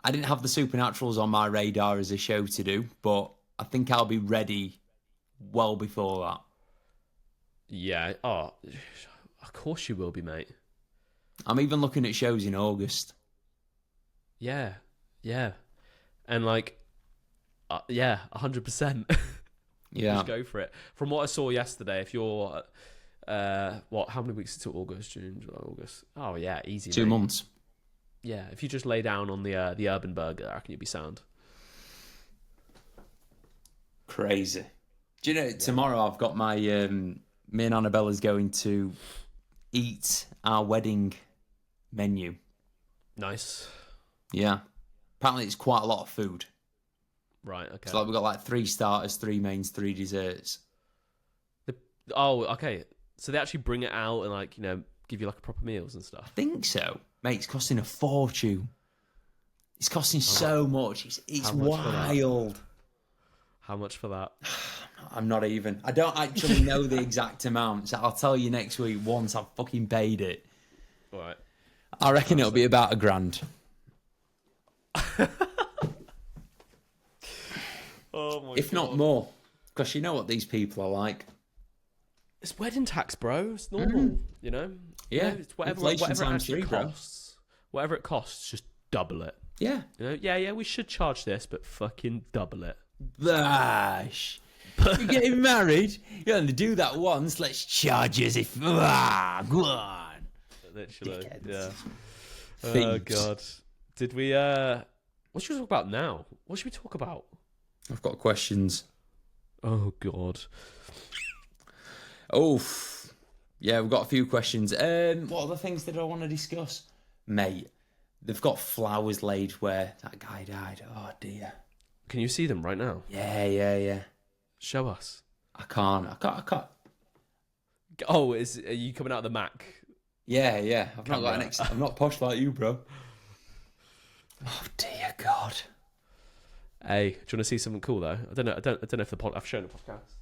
I didn't have the supernaturals on my radar as a show to do, but I think I'll be ready well before that. Yeah. Oh, of course you will be, mate. I'm even looking at shows in August. Yeah. And like, Yeah, 100%. Yeah. Just go for it. From what I saw yesterday, if you're, how many weeks until August, June, July, August? Oh yeah, easy. 2 months. Yeah, if you just lay down on the urban burger, I reckon you'd be sound. Crazy. Do you know, tomorrow I've got my, me and Annabella's going to eat our wedding menu. Nice. Yeah. Apparently it's quite a lot of food. Right, okay. So like we've got like 3 starters, 3 mains, 3 desserts. Okay. So they actually bring it out and like, give you like a proper meals and stuff. I think so. Mate, it's costing a fortune. It's costing so much. It's wild. How much for that? I'm not even. I don't actually know the exact amount. So I'll tell you next week once I've fucking paid it. All right. I reckon it'll be about £1,000. Oh my if not more. Because you know what these people are like. It's wedding tax, bro. It's normal, Yeah. It's whatever Inflation it times actually 3, bro. costs. Whatever it costs, just double it. Yeah. Yeah, we should charge this, but fucking double it. Bash. You're getting married. You only do that once. Let's charge you as if. Go on. Literally. Dickheads. Yeah. Oh Thieves. god. Did we? What should we talk about now? What should we talk about? I've got questions. Oh god. Oh, yeah, we've got a few questions. What other things did I want to discuss? Mate, they've got flowers laid where that guy died. Oh, dear. Can you see them right now? Yeah. Show us. I can't. Oh, are you coming out of the Mac? Yeah. I've not got I'm not posh like you, bro. Oh, dear God. Hey, do you want to see something cool though? I don't know if I've shown the podcast.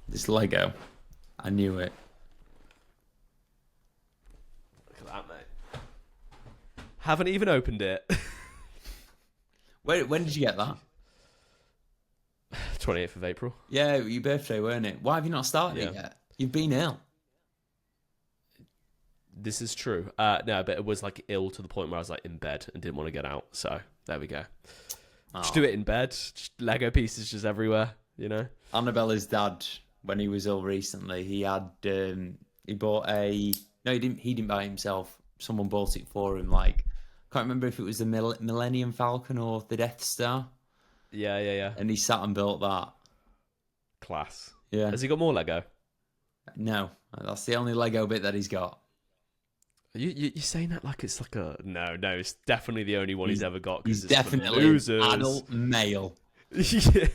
This Lego. I knew it. Look at that, mate. Haven't even opened it. When did you get that? 28th of April. Yeah, your birthday, weren't it? Why have you not started it yet? You've been ill. This is true. No, but it was like ill to the point where I was like in bed and didn't want to get out. So there we go. Just do it in bed. Just Lego pieces just everywhere, Annabella's dad, when he was ill recently, he had he bought he didn't buy it himself. Someone bought it for him. Like, can't remember if it was the Millennium Falcon or the Death Star. Yeah. And he sat and built that. Class. Yeah. Has he got more Lego? No, that's the only Lego bit that he's got. You're saying that like it's like a no. It's definitely the only one he's ever got. He's it's definitely losers. an adult male. Yeah.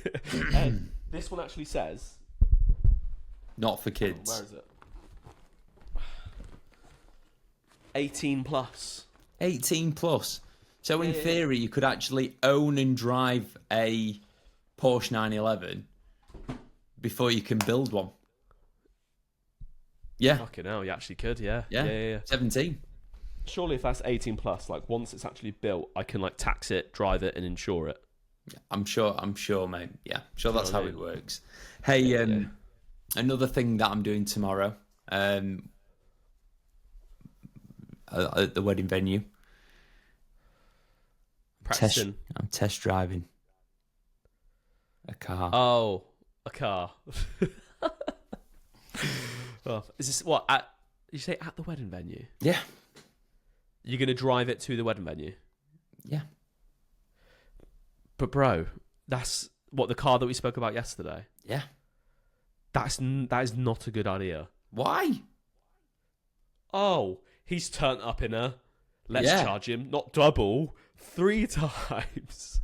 This one actually says not for kids. Where is it? 18 plus. 18 plus. So in theory, you could actually own and drive a Porsche 911 before you can build one. Yeah. Fucking hell, you actually could, yeah. 17. Surely if that's 18 plus, like once it's actually built, I can like tax it, drive it, and insure it. I'm sure, mate. Yeah, sure that's how it works. Hey, another thing that I'm doing tomorrow, at the wedding venue. Practicing. I'm test driving a car. Oh, a car. Oh, is this what? You say at the wedding venue? Yeah. You're going to drive it to the wedding venue? Yeah. But bro, that's what the car that we spoke about yesterday. Yeah. That is not a good idea. Why? Oh, he's turned up in a. Let's charge him, not double, 3 times.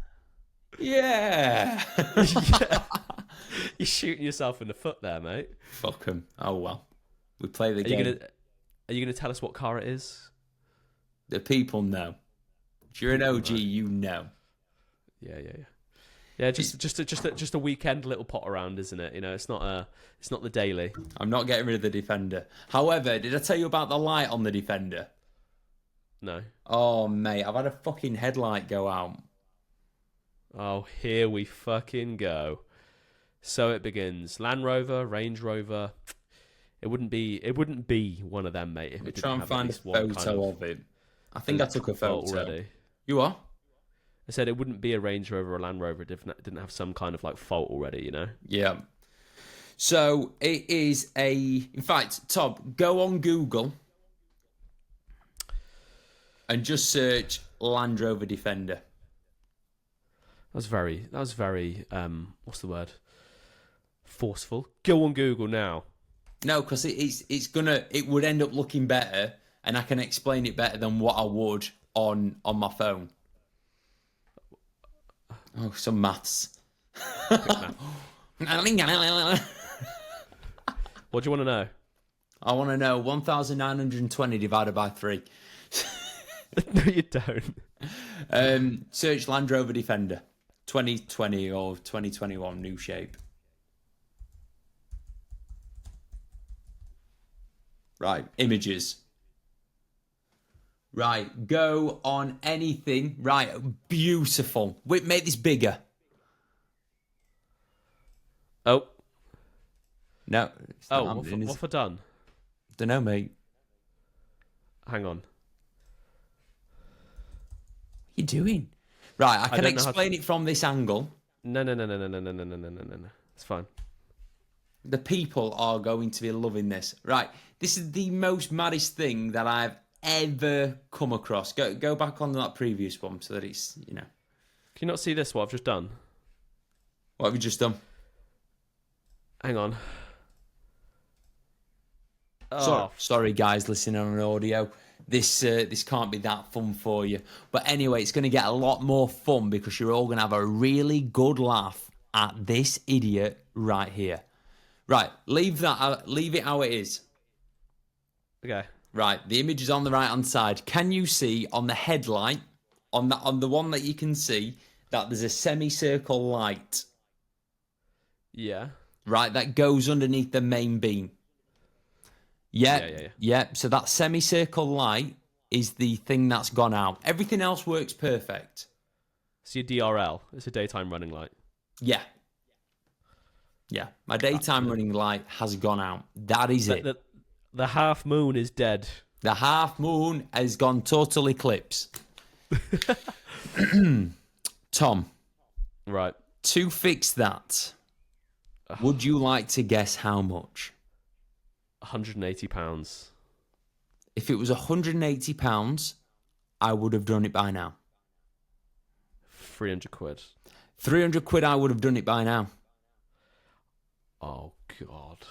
Yeah. Yeah. You're shooting yourself in the foot there, mate. Fuck him. Oh well. We play the game. Are you gonna tell us what car it is? The people know. If you're an OG, you know. Yeah. Yeah, just a weekend little pot around, isn't it? It's not the daily. I'm not getting rid of the Defender. However, did I tell you about the light on the Defender? No. Oh mate, I've had a fucking headlight go out. Oh, here we fucking go. So it begins. Land Rover, Range Rover. It wouldn't be one of them, mate. If it Try and find a photo of it. I think I took a photo already. You are? I said it wouldn't be a Range Rover or a Land Rover if it didn't have some kind of like fault already, you know? Yeah. So it is in fact, Tom, go on Google and just search Land Rover Defender. That was very, what's the word? Forceful. Go on Google now. No, because it would end up looking better, and I can explain it better than what I would on my phone. Oh, some maths. What do you want to know? I want to know 1,920 divided by 3. No, you don't. Search Land Rover Defender 2020 or 2021 new shape. Right, images. Right, go on anything. Right, beautiful. Wait, make this bigger. Oh. No. Oh, what have I done? Don't know, mate. Hang on. What are you doing? Right, I can explain it from this angle. No. It's fine. The people are going to be loving this. Right, this is the most maddest thing that I've ever come across. Go back on that previous one so that it's, you know. Can you not see this, what I've just done? What have you just done? Hang on. Sorry, guys, listening on audio. This can't be that fun for you. But anyway, it's going to get a lot more fun because you're all going to have a really good laugh at this idiot right here. Right, leave it how it is. Okay. Right, the image is on the right-hand side. Can you see on the headlight, on the one that you can see, that there's a semicircle light? Yeah. Right, that goes underneath the main beam. Yeah. So that semicircle light is the thing that's gone out. Everything else works perfect. So your DRL, it's a daytime running light. Yeah. My daytime running light has gone out. That is it. The half moon is dead. The half moon has gone total eclipse. Tom. Right. To fix that, would you like to guess how much? £180. If it was £180, I would have done it by now. 300 quid. 300 quid, I would have done it by now. Oh, God.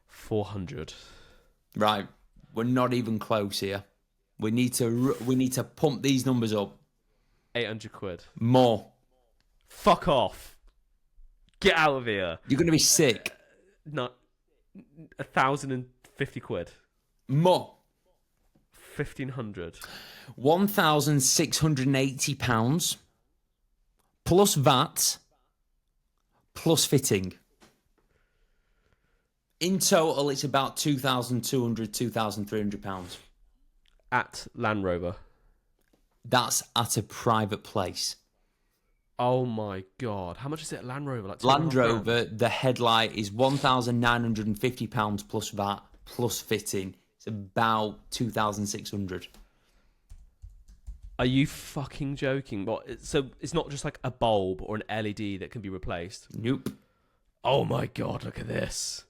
400. Right. We're not even close here. We need to pump these numbers up. 800 quid. More. Fuck off. Get out of here. You're going to be sick. Not 1,050 quid. More. 1,500. £1,680 plus VAT plus fitting. In total, it's about £2,200, £2,300. At Land Rover. That's at a private place. Oh my God. How much is it at Land Rover? Like Land Rover, the headlight is £1,950 plus VAT plus fitting. It's about 2,600. Are you fucking joking? So it's not just like a bulb or an LED that can be replaced? Nope. Oh my God, look at this.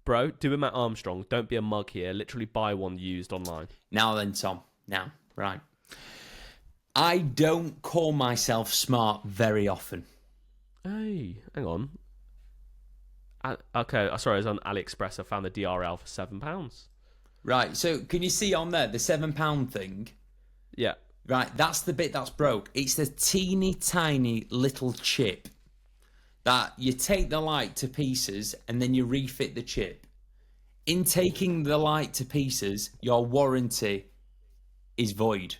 Bro, do a Matt Armstrong. Don't be a mug here. Literally buy one used online. Now then, Tom. Now, right. I don't call myself smart very often. Hey, hang on. Okay, sorry, I was on AliExpress. I found the DRL for £7. Right, so can you see on there the £7 thing? Yeah. Right, that's the bit that's broke. It's the teeny tiny little chip that you take the light to pieces and then you refit the chip. In taking the light to pieces, your warranty is void.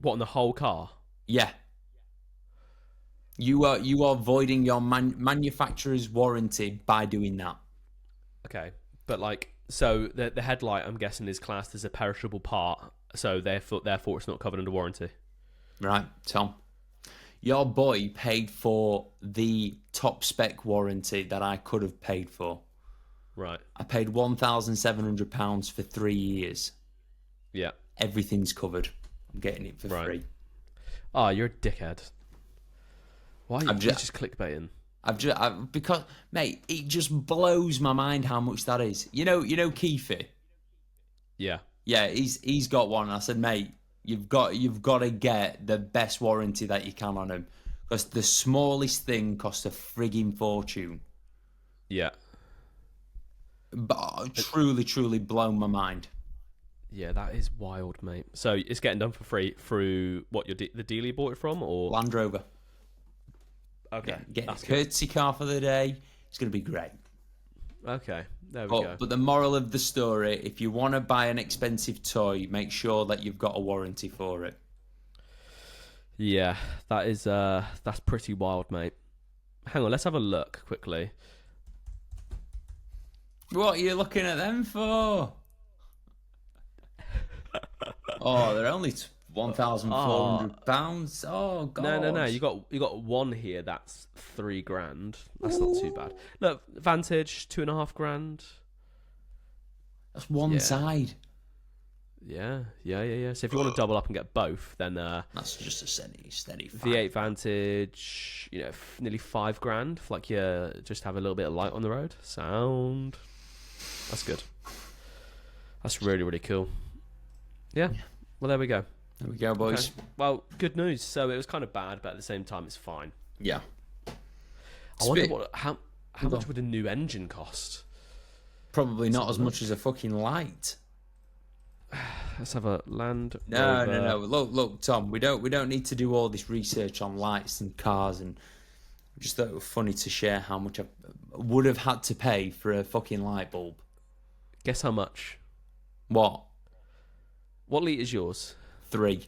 What, on the whole car? Yeah. You are voiding your manufacturer's warranty by doing that. Okay, but like, so the headlight, I'm guessing, is classed as a perishable part, so therefore it's not covered under warranty. Right, Tom. Your boy paid for the top spec warranty that I could have paid for. Right. I paid £1,700 for 3 years. Yeah. Everything's covered. I'm getting it for free. Oh, you're a dickhead. Why are you just clickbaiting? Because, mate, it just blows my mind how much that is. You know, Keefe. Yeah. Yeah, he's got one. I said, mate, you've got to get the best warranty that you can on him, because the smallest thing costs a frigging fortune. Yeah. But truly blown my mind. Yeah, that is wild, mate. So it's getting done for free through what the dealer you bought it from, or Land Rover. Okay, getting a courtesy car for the day. It's going to be great. Okay, there we go. But the moral of the story: if you want to buy an expensive toy, make sure that you've got a warranty for it. Yeah, that's pretty wild, mate. Hang on, let's have a look quickly. What are you looking at them for? Oh, they're only £1,400. Oh god. No. You got one here. That's $3,000. That's not too bad. Look, Vantage $2,500. That's one side. Yeah. So if you want to double up and get both, then that's just a steady. V8 Vantage, nearly $5,000. For like you just have a little bit of light on the road. Sound. That's good. That's really, really cool. Yeah. Well, there we go. There we go, boys. Okay. Well, good news. So it was kind of bad, but at the same time, it's fine. Yeah. I wonder how much would a new engine cost? Probably not as much as a fucking light. Let's have a Land Rover. No. Look, Tom. We don't need to do all this research on lights and cars, and just thought it was funny to share how much I would have had to pay for a fucking light bulb. Guess how much? What? What litre is yours? 3.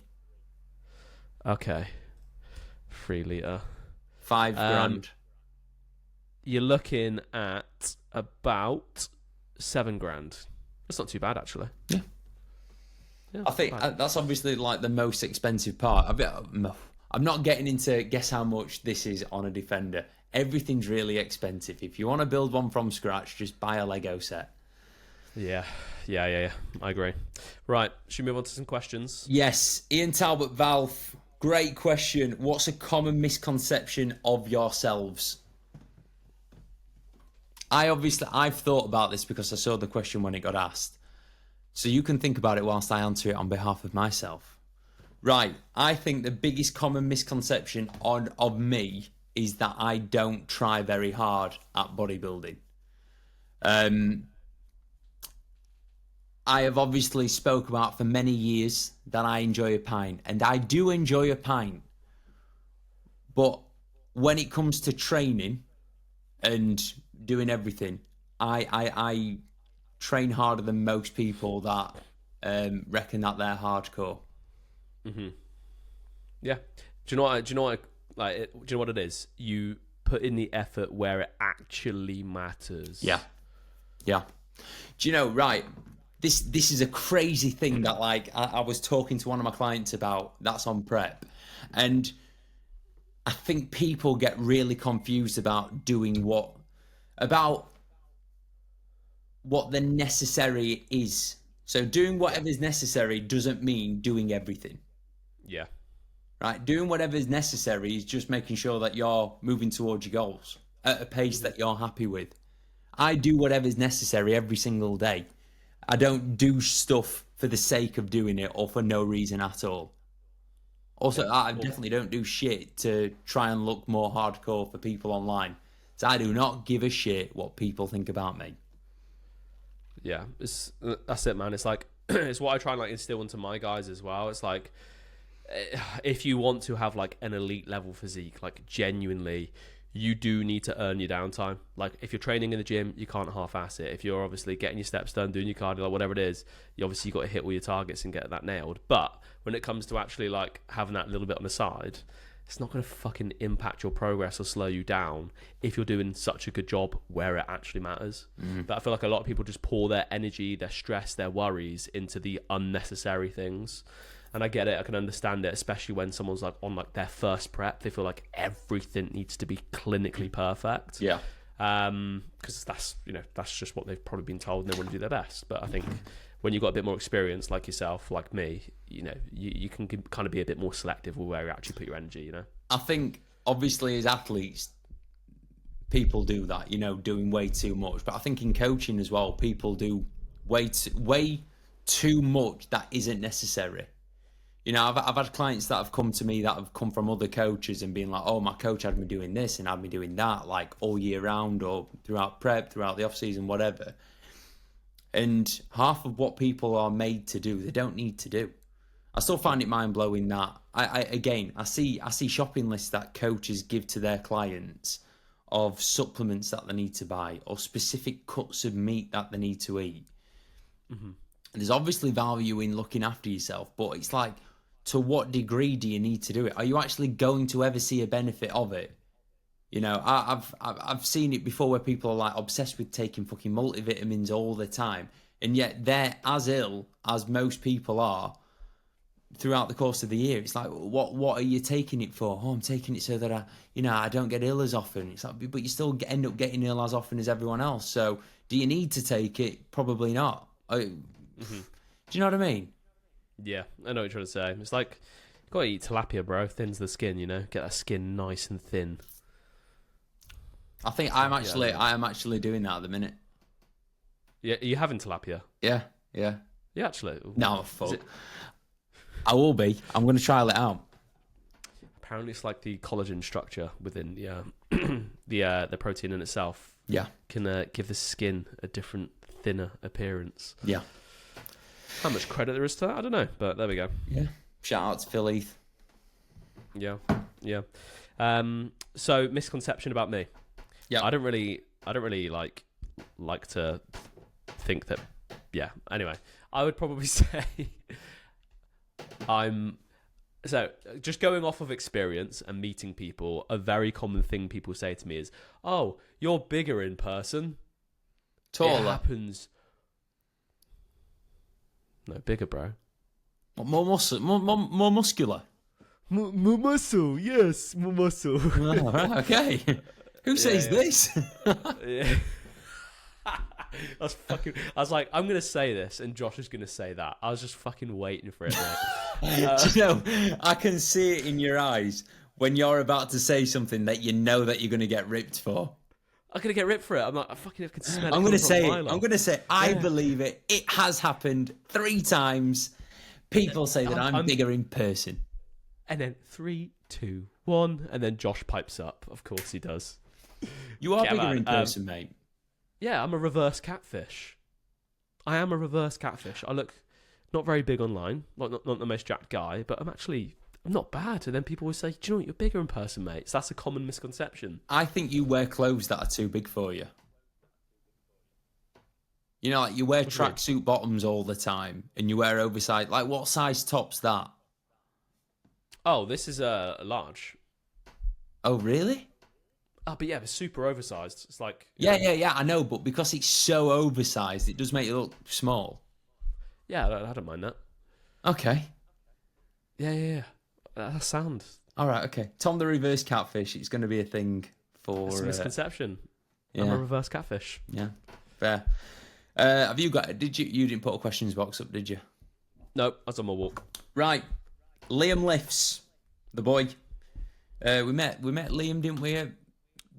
Okay. 3 litre. $5,000. You're looking at about $7,000. That's not too bad, actually. Yeah. I think that's obviously like the most expensive part. I'm not getting into guess how much this is on a Defender. Everything's really expensive. If you want to build one from scratch, just buy a Lego set. Yeah. I agree. Right, should we move on to some questions? Yes. Ian Talbot, Valve, great question. What's a common misconception of yourselves? I've thought about this because I saw the question when it got asked. So you can think about it whilst I answer it on behalf of myself. Right, I think the biggest common misconception of me is that I don't try very hard at bodybuilding. I have obviously spoke about for many years that I enjoy a pint, and I do enjoy a pint. But when it comes to training and doing everything, I train harder than most people that reckon that they're hardcore. Mm-hmm. Yeah. Do you know what it is? You put in the effort where it actually matters. Yeah. Do you know, right? This is a crazy thing that I was talking to one of my clients about that's on prep, and I think people get really confused about doing what the necessary is. So doing whatever is necessary doesn't mean doing everything. Yeah. Right? Doing whatever is necessary is just making sure that you're moving towards your goals at a pace that you're happy with. I do whatever is necessary every single day. I don't do stuff for the sake of doing it or for no reason at all. Also, I definitely don't do shit to try and look more hardcore for people online. So I do not give a shit what people think about me. Yeah, that's it, man. It's like it's what I try and like instill into my guys as well. It's like if you want to have like an elite level physique, like genuinely, you do need to earn your downtime. Like if you're training in the gym, you can't half-ass it. If you're obviously getting your steps done, doing your cardio, like whatever it is, you got to hit all your targets and get that nailed. But when it comes to actually like having that little bit on the side, it's not going to fucking impact your progress or slow you down if you're doing such a good job where it actually matters. But I feel like a lot of people just pour their energy, their stress, their worries into the unnecessary things. And I get it, I can understand it, especially when someone's like on like their first prep. They feel like everything needs to be clinically perfect. Yeah. Because that's just what they've probably been told, and they want to do their best. But I think when you've got a bit more experience, like yourself, like me, you know, you can kind of be a bit more selective with where you actually put your energy, you know? I think, obviously, as athletes, people do that, you know, doing way too much. But I think in coaching as well, people do way too much that isn't necessary. You know, I've had clients that have come to me that have come from other coaches and been like, oh, my coach had me doing this and had me doing that, like all year round or throughout prep, throughout the off season, whatever. And half of what people are made to do, they don't need to do. I still find it mind blowing that I see shopping lists that coaches give to their clients of supplements that they need to buy or specific cuts of meat that they need to eat. Mm-hmm. There's obviously value in looking after yourself, but it's like, to what degree do you need to do it? Are you actually going to ever see a benefit of it? You know, I've seen it before where people are like obsessed with taking fucking multivitamins all the time, and yet they're as ill as most people are throughout the course of the year. It's like, what are you taking it for? Oh, I'm taking it so that I don't get ill as often. It's like, but you still end up getting ill as often as everyone else. So do you need to take it? Probably not. Do you know what I mean? Yeah, I know what you're trying to say. It's like, you gotta eat tilapia, bro. Thins the skin, you know? Get that skin nice and thin. I think I am actually doing that at the minute. Yeah, are you having tilapia? Yeah. Yeah, actually. No, fuck. I will be. I'm going to trial it out. Apparently it's like the collagen structure within the protein in itself. Yeah. Can give the skin a different, thinner appearance. Yeah. How much credit there is to that, I don't know, but there we go. Yeah. Shout out to Phil Heath. Yeah. So misconception about me. Yeah. I don't really like to think that. Yeah. Anyway, I would probably say so just going off of experience and meeting people. A very common thing people say to me is, "Oh, you're bigger in person." Taller. It happens. No, bigger, bro. More muscle, more muscular. More muscle, yes, more muscle. Oh, right, okay. Who says this? Yeah. I was like, I'm gonna say this, and Josh is gonna say that. I was just fucking waiting for it, mate. Do you know, I can see it in your eyes when you're about to say something that you know that you're gonna get ripped for. I'm gonna get ripped for it. I'm like, I can smell it. I'm gonna say it. I'm gonna say, I believe it. It has happened 3 times. People say that I'm bigger in person. And then 3, 2, 1, and then Josh pipes up. Of course he does. You are bigger in person, mate. Yeah, I'm a reverse catfish. I am a reverse catfish. I look not very big online, not the most jacked guy, but I'm not bad. And then people always say, "Do you know what? You're bigger in person, mate." So that's a common misconception. I think you wear clothes that are too big for you. You know, like you wear tracksuit bottoms all the time, and you wear oversized. Like, what size top's that? Oh, this is a large. Oh, really? Oh, but yeah, it's super oversized. It's like yeah. I know, but because it's so oversized, it does make it look small. Yeah, I don't mind that. Okay. Yeah. That sound. All right. Okay. Tom the reverse catfish. It's going to be a thing for. It's a misconception. Yeah. I'm a reverse catfish. Yeah. Fair. Have you got? You didn't put a questions box up, did you? Nope. I was on my walk. Right. Liam Lifts, the boy. We met Liam, didn't we? At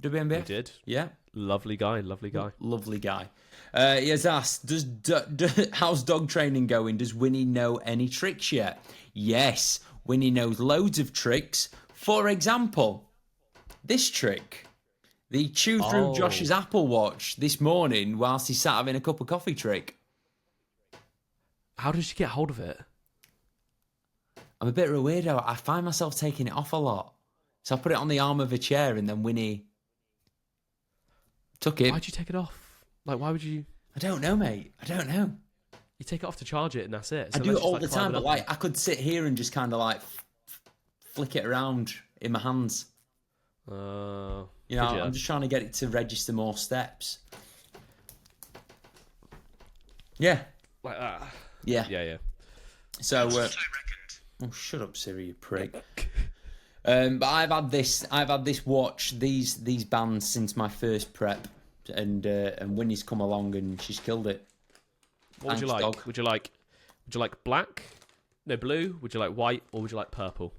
WNBF? We did. Yeah. Lovely guy. Lovely guy. He has asked, how's dog training going? Does Winnie know any tricks yet? Yes, Winnie knows loads of tricks. For example, this trick. The chew through Josh's Apple Watch this morning whilst he sat having a cup of coffee trick. How did you get hold of it? I'm a bit of a weirdo. I find myself taking it off a lot. So I put it on the arm of a chair and then Winnie took it. Why'd you take it off? Like, why would you? I don't know, mate. I don't know. You take it off to charge it and that's it. I do it all the time, but like I could sit here and just kind of like flick it around in my hands. You know, I'm just trying to get it to register more steps. Yeah. Like that. Yeah. So, oh, shut up, Siri, you prick. But I've had this watch, these bands since my first prep, and Winnie's come along and she's killed it. What would you like? Dog. Would you like black? No, blue? Would you like white, or would you like purple?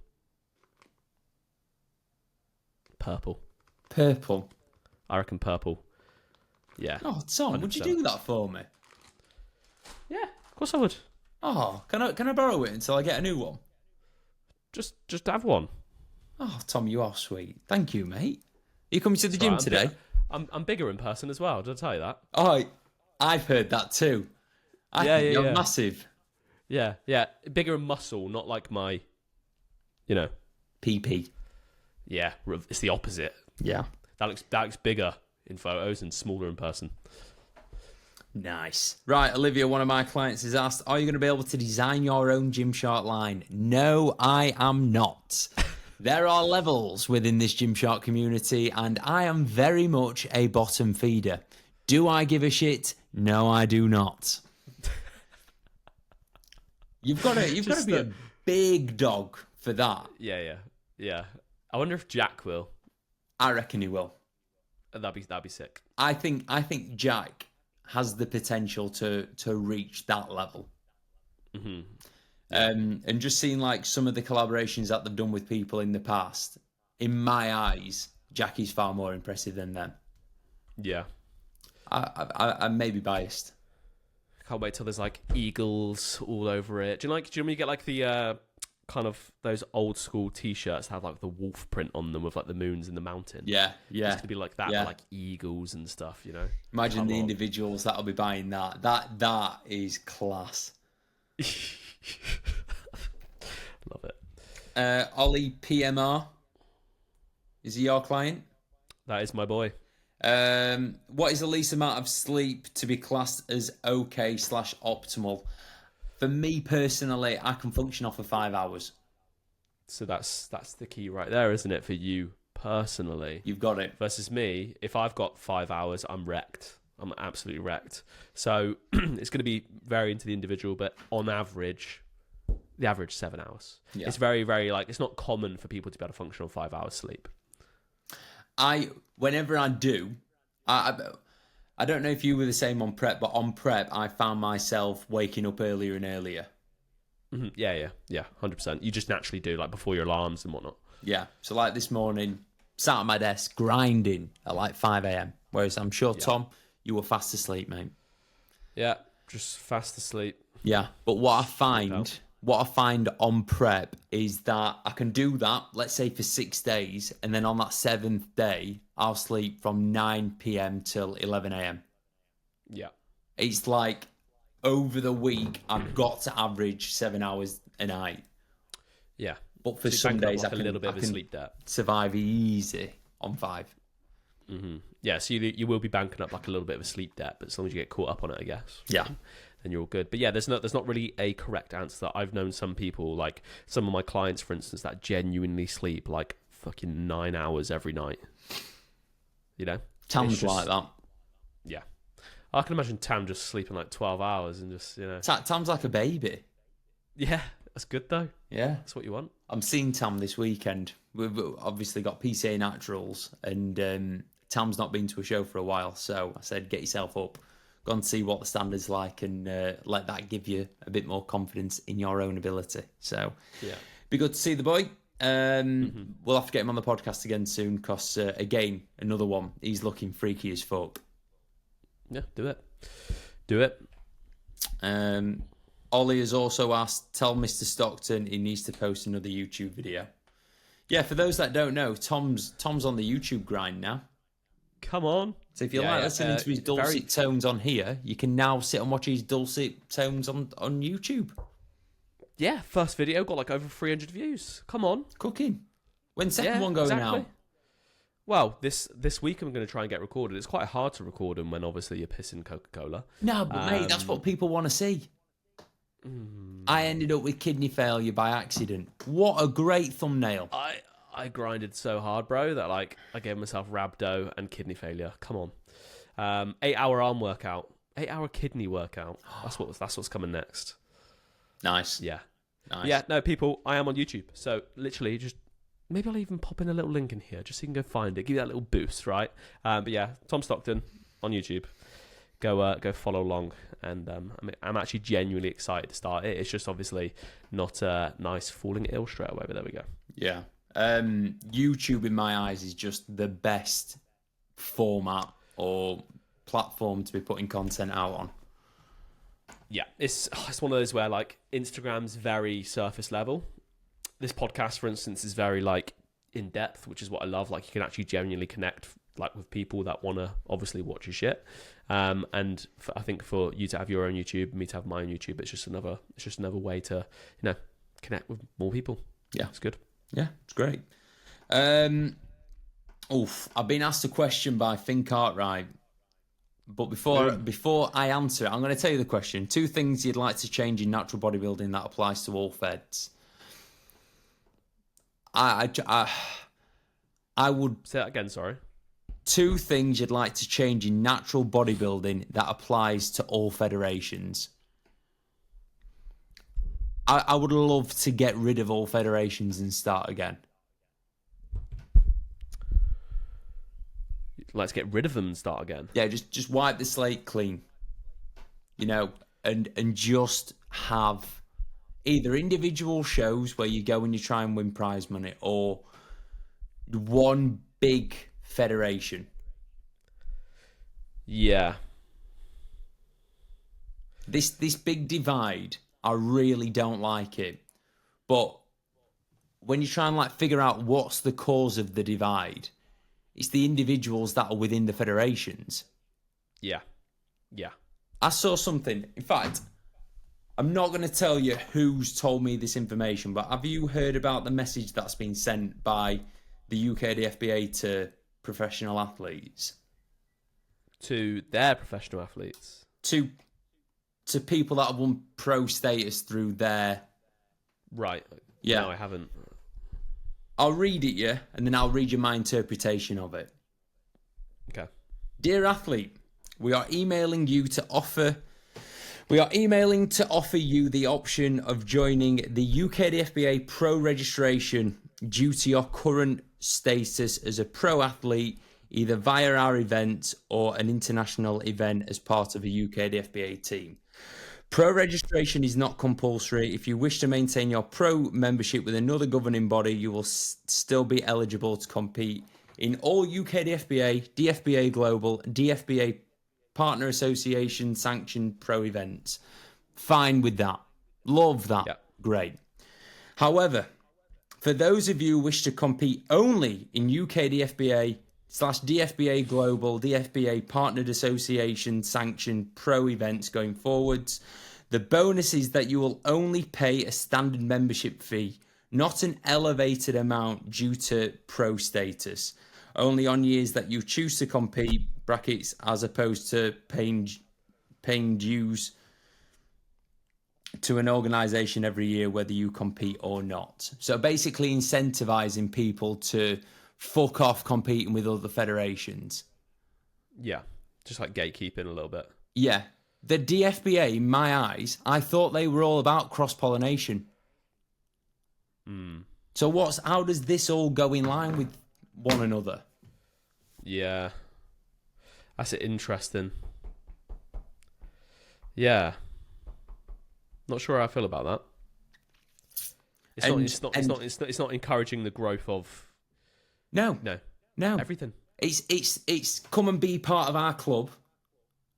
Purple. Purple. I reckon purple. Yeah. Oh, Tom, 100%. would you do that for me? Yeah, of course I would. Oh, can I borrow it until I get a new one? Just have one. Oh, Tom, you are sweet. Thank you, mate. Are you coming to the gym today? I'm bigger in person as well. Did I tell you that? Oh, I've heard that too. I think you're massive. Yeah. Bigger in muscle, not like my, PP. Yeah, it's the opposite. Yeah. That looks bigger in photos and smaller in person. Nice. Right, Olivia, one of my clients has asked, are you going to be able to design your own Gymshark line? No, I am not. There are levels within this Gymshark community, and I am very much a bottom feeder. Do I give a shit? No, I do not. You've got to be a big dog for that. Yeah. I wonder if Jack will. I reckon he will. That'd be sick. I think Jack has the potential to reach that level. Mm-hmm. And just seeing like some of the collaborations that they've done with people in the past, in my eyes, Jackie's far more impressive than them. Yeah. I may be biased. Can't wait till there's like eagles all over it. Do you know when you get like the kind of those old school T-shirts that have like the wolf print on them with like the moons in the mountain? Yeah. It's gonna be like that, with, like eagles and stuff. Imagine the individuals that'll be buying that. That is class. Love it. Ollie PMR, is he your client? That is my boy. What is the least amount of sleep to be classed as okay/optimal? For me personally, I can function off of 5 hours. So that's the key right there, isn't it? For you personally, You've got it. Versus me, if I've got 5 hours, I'm wrecked. I'm absolutely wrecked. So it's going to be varying to the individual, but on average, the average 7 hours. Yeah. It's very, very it's not common for people to be able to function on 5 hours sleep. Whenever I do, I don't know if you were the same on prep, but on prep, I found myself waking up earlier and earlier. Mm-hmm. Yeah, 100%. You just naturally do, like before your alarms and whatnot. Yeah. So like this morning, sat at my desk grinding at like 5 a.m. Whereas I'm sure, Tom, you were fast asleep, mate. Yeah, just fast asleep. Yeah. But what I find on prep is that I can do that, let's say for 6 days, and then on that 7th day, I'll sleep from 9 p.m. till 11 a.m. Yeah. It's like over the week, I've got to average 7 hours a night. Yeah. But for some days, I can, a little bit of a can sleep debt. Survive easy on 5. Mm-hmm. Yeah, so you will be banking up like a little bit of a sleep debt, but as long as you get caught up on it, I guess. Yeah. Then you're all good. But yeah, there's not really a correct answer. I've known some people, like some of my clients, for instance, that genuinely sleep like fucking 9 hours every night. Tam's like that. Yeah. I can imagine Tam just sleeping like 12 hours and just, Tam's like a baby. Yeah, that's good though. Yeah. That's what you want. I'm seeing Tam this weekend. We've obviously got PCA Naturals, and Tam's not been to a show for a while, so I said, get yourself up. Go and see what the standard's like, and let that give you a bit more confidence in your own ability. So, yeah, be good to see the boy. We'll have to get him on the podcast again soon, because, again, another one. He's looking freaky as fuck. Yeah, do it. Ollie has also asked, tell Mr. Stockton he needs to post another YouTube video. Yeah, for those that don't know, Tom's on the YouTube grind now. Come on. So if you like listening to his dulcet tones on here, you can now sit and watch his dulcet tones on YouTube. Yeah, first video got like over 300 views. Come on. Cooking. When's second one going out? Well, this week I'm going to try and get recorded. It's quite hard to record them when obviously you're pissing Coca-Cola. No, but mate, that's what people want to see. I ended up with kidney failure by accident. What a great thumbnail. I grinded so hard, bro, that like I gave myself rhabdo and kidney failure. Come on. 8-hour arm workout. 8-hour kidney workout. That's what's coming next. Nice. Yeah. Nice. Yeah, no, people, I am on YouTube. So literally just maybe I'll even pop in a little link in here just so you can go find it. Give you that little boost, right? But yeah, Tom Stockton on YouTube. go follow along. And I'm actually genuinely excited to start it. It's just obviously not nice falling ill straight away, but there we go. Yeah. YouTube, in my eyes, is just the best format or platform to be putting content out on. Yeah, it's one of those where like Instagram's very surface level. This podcast, for instance, is very like in depth, which is what I love. Like you can actually genuinely connect like with people that want to obviously watch your shit. And I think for you to have your own YouTube, me to have my own YouTube, it's just another way to connect with more people. Yeah, it's good. Yeah, it's great. I've been asked a question by Finn Cartwright. But before I answer it, I'm going to tell you the question. 2 things you'd like to change in natural bodybuilding that applies to all feds. I would... Say that again, sorry. 2 things you'd like to change in natural bodybuilding that applies to all federations. I would love to get rid of all federations and start again. Let's get rid of them and start again. Yeah, just wipe the slate clean. And just have either individual shows where you go and you try and win prize money, or one big federation. Yeah. This big divide, I really don't like it. But when you try and like figure out what's the cause of the divide, it's the individuals that are within the federations. Yeah. Yeah. I saw something. In fact, I'm not going to tell you who's told me this information, but have you heard about the message that's been sent by the UKDFBA to professional athletes? To their professional athletes? To people that have won pro status through their... Right. Yeah. No, I haven't. I'll read it, yeah, and then I'll read you my interpretation of it. Okay. Dear athlete, we are emailing to offer you the option of joining the UKDFBA Pro registration due to your current status as a pro athlete, either via our event or an international event as part of a UKDFBA team. Pro registration is not compulsory. If you wish to maintain your pro membership with another governing body, you will still be eligible to compete in all UKDFBA, DFBA Global, DFBA Partner Association sanctioned pro events. Fine with that. Love that. Yep. Great. However, for those of you who wish to compete only in UKDFBA/DFBA Global, DFBA Partnered Association sanctioned pro events going forwards, the bonus is that you will only pay a standard membership fee, not an elevated amount due to pro status, only on years that you choose to compete, brackets, as opposed to paying dues to an organisation every year, whether you compete or not. So basically incentivising people to fuck off competing with other federations. Yeah, just like gatekeeping a little bit. Yeah. The DFBA, in my eyes, I thought they were all about cross-pollination. So how does this all go in line with one another? Yeah. That's interesting. Yeah. Not sure how I feel about that. It's not encouraging the growth of No. everything. It's come and be part of our club,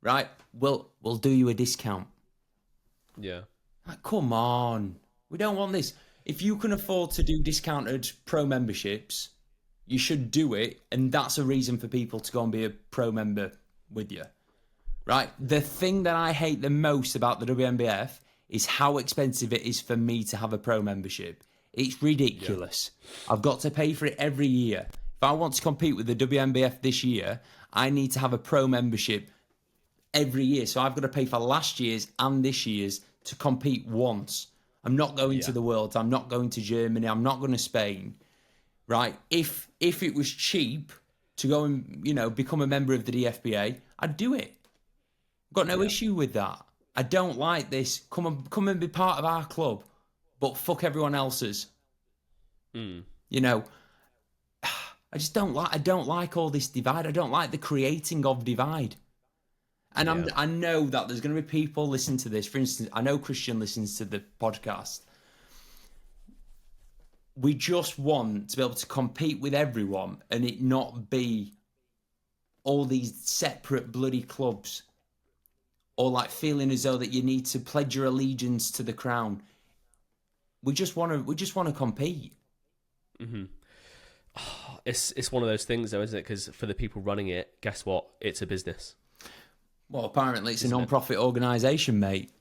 right? We'll do you a discount. Yeah. Like, come on. We don't want this. If you can afford to do discounted pro memberships, you should do it, and that's a reason for people to go and be a pro member with you, right? The thing that I hate the most about the WNBF is how expensive it is for me to have a pro membership. It's ridiculous. Yeah. I've got to pay for it every year. If I want to compete with the WNBF this year, I need to have a pro membership every year. So I've got to pay for last year's and this year's to compete once. I'm not going to the Worlds. I'm not going to Germany. I'm not going to Spain. Right? If it was cheap to go and, become a member of the DFBA, I'd do it. Got no issue with that. I don't like this. Come and be part of our club, but fuck everyone else's. I just don't like all this divide. I don't like the creating of divide. And I know that there's going to be people listening to this. For instance, I know Christian listens to the podcast. We just want to be able to compete with everyone and it not be all these separate bloody clubs, or like feeling as though that you need to pledge your allegiance to the crown. We just want to compete. Mm-hmm. Oh, it's one of those things, though, isn't it? Because for the people running it, guess what? It's a business. Well, apparently it's a non-profit organisation, mate.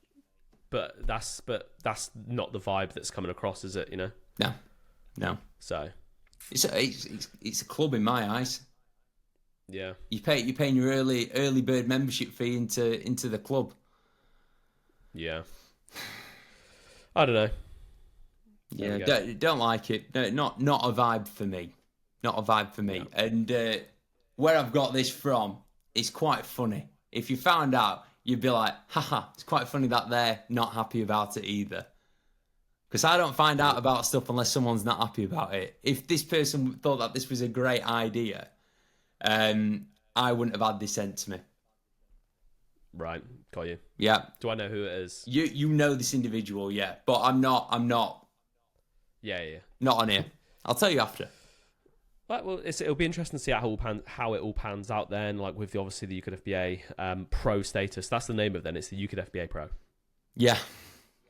But that's not the vibe that's coming across, is it? You know? No. So it's a club in my eyes. Yeah. You're paying your early bird membership fee into the club. Yeah. I don't know. Yeah, don't like it. No, not a vibe for me. Not a vibe for me. Yeah. And where I've got this from, it's quite funny. If you found out, you'd be like, haha, it's quite funny that they're not happy about it either. Because I don't find out about stuff unless someone's not happy about it. If this person thought that this was a great idea, I wouldn't have had this sent to me. Right, got you. Yeah. Do I know who it is? You know this individual, yeah. But I'm not. Yeah. Not on here. I'll tell you after. Well, it'll be interesting to see how it all pans out then, like with obviously the UKFBA pro status. That's the name of it then. It's the UKFBA Pro. Yeah.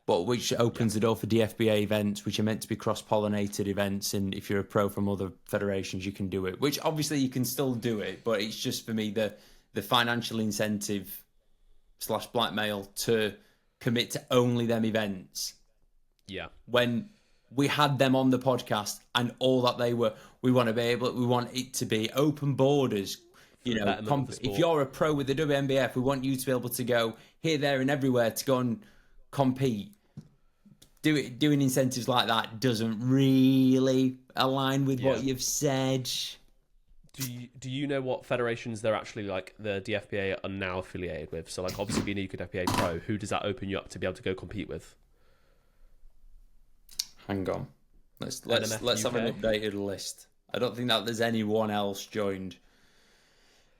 But which opens the door for DFBA events, which are meant to be cross-pollinated events, and if you're a pro from other federations, you can do it. Which obviously you can still do it, but it's just for me the financial incentive / blackmail to commit to only them events. Yeah. When we had them on the podcast and all that they were, we want it to be open borders. You know, if you're a pro with the WNBF, we want you to be able to go here, there, and everywhere to go and compete. Doing incentives like that doesn't really align with what you've said. Do you know what federations they're actually like the DFBA are now affiliated with? So like obviously being a UKFBA Pro, who does that open you up to be able to go compete with? Hang on, let's have an updated list. I don't think that there's anyone else joined.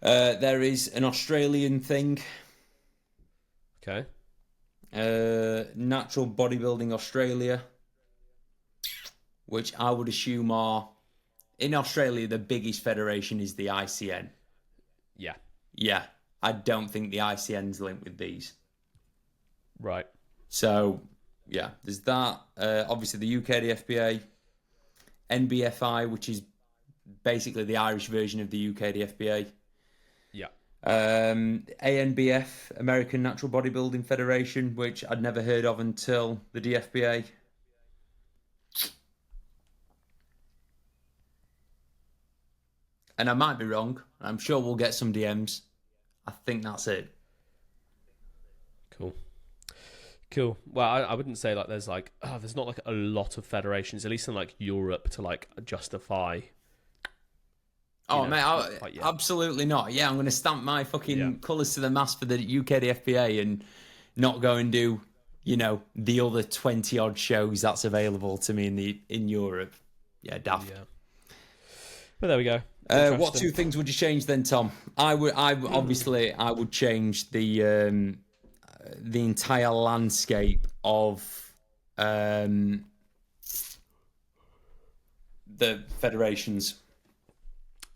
There is an Australian thing. Okay. Natural Bodybuilding Australia, which I would assume are in Australia the biggest federation is the ICN. Yeah, I don't think the ICN's linked with these. Right. So yeah, there's that. Obviously the UK DFBA, NBFI, which is basically the Irish version of the UK DFBA. Yeah. ANBF, American Natural Bodybuilding Federation, which I'd never heard of until the DFBA. And I might be wrong. I'm sure we'll get some DMs. I think that's it. Cool. Well, I wouldn't say like there's not like a lot of federations, at least in like Europe, to like justify. Oh, mate, absolutely not. Yeah, I'm going to stamp my fucking colours to the mast for the UK DFBA and not go and do, the other 20-odd shows that's available to me in Europe. Yeah, daft. Yeah. But there we go. What two things would you change then, Tom? I would change the entire landscape of the federations.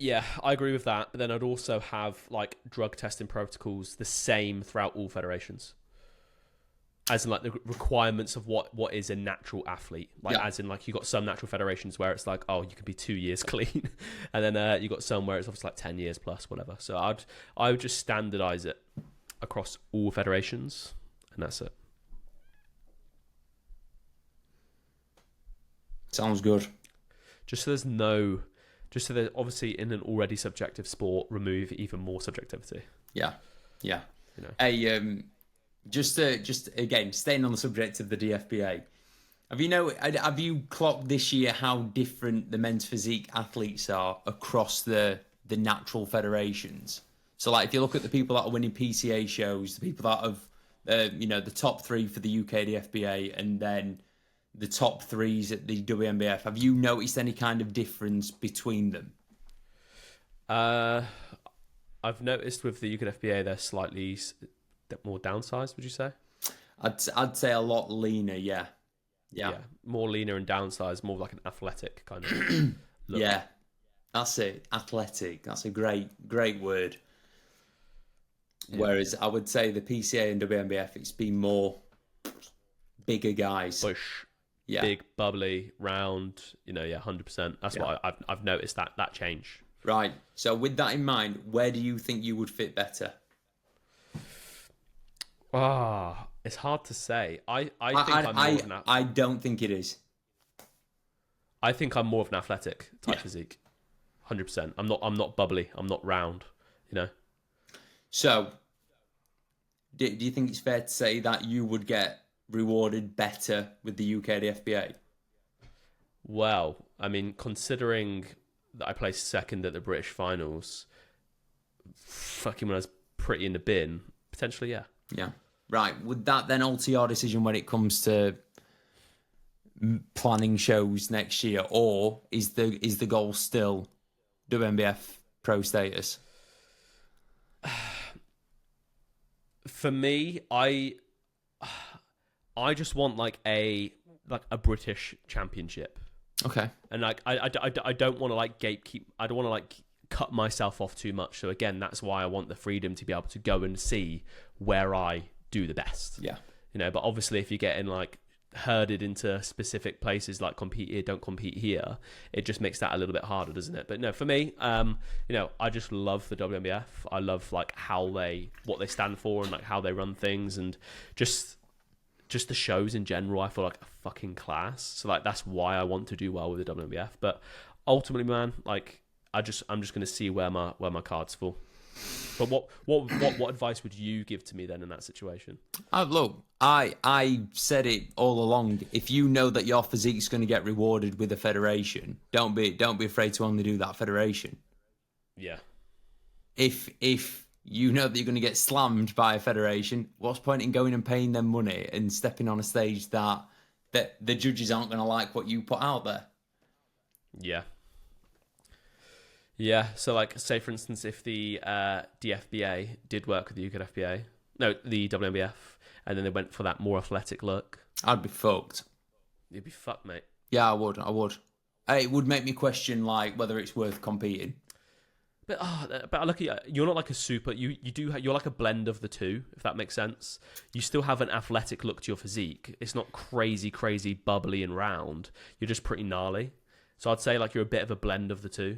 Yeah, I agree with that. But then I'd also have like drug testing protocols the same throughout all federations. As in like the requirements of what is a natural athlete. As in like you got some natural federations where it's like, oh, you could be 2 years clean. And then you got some where it's obviously like 10 years plus, whatever. So I would just standardize it across all federations, and that's it. Sounds good. Just so there's obviously in an already subjective sport, remove even more subjectivity. Yeah. Hey, just again, staying on the subject of the DFBA, have you clocked this year how different the men's physique athletes are across the natural federations? So, like, if you look at the people that are winning PCA shows, the people that have, the top three for the UK DFBA, and then the top threes at the WNBF, have you noticed any kind of difference between them? I've noticed with the UKFBA they're slightly more downsized. Would you say? I'd say a lot leaner. Yeah. More leaner and downsized, more like an athletic kind of look. Yeah, that's it. Athletic. That's a great word. Yeah. Whereas I would say the PCA and WNBF, it's been more bigger guys. Bush. Yeah. Big, bubbly, round. 100%. That's what I've noticed that change. Right. So with that in mind, where do you think you would fit better? It's hard to say. I think I'm more of an I don't think it is. I think I'm more of an athletic type physique. 100%. I'm not bubbly. I'm not round. So, do you think it's fair to say that you would get rewarded better with the UKDFBA? Well, I mean, considering that I placed second at the British finals, fucking when I was pretty in the bin, potentially, yeah. Yeah. Right. Would that then alter your decision when it comes to planning shows next year, or is the goal still WNBF pro status? For me, I just want like a British championship. Okay. And like I don't want to like gatekeep. I don't want to like cut myself off too much. So again, that's why I want the freedom to be able to go and see where I do the best. Yeah. But obviously if you're getting like herded into specific places like compete here, don't compete here, it just makes that a little bit harder, doesn't it? But no, for me, I just love the WNBF. I love like what they stand for and like how they run things, and just the shows in general. I feel like a fucking class. So like that's why I want to do well with the WNBF. But ultimately, man, like I'm just going to see where my cards fall. But what advice would you give to me then in that situation? Look, I said it all along. If you know that your physique's going to get rewarded with a federation, don't be afraid to only do that federation. Yeah. If you know that you're going to get slammed by a federation, what's the point in going and paying them money and stepping on a stage that the judges aren't going to like what you put out there? Yeah. Yeah, so like, say for instance, if the DFBA did work with the the WNBF, and then they went for that more athletic look, I'd be fucked. You'd be fucked, mate. Yeah, I would. It would make me question like whether it's worth competing. But look, you're not like a super. You're like a blend of the two, if that makes sense. You still have an athletic look to your physique. It's not crazy, bubbly and round. You're just pretty gnarly. So I'd say like you're a bit of a blend of the two.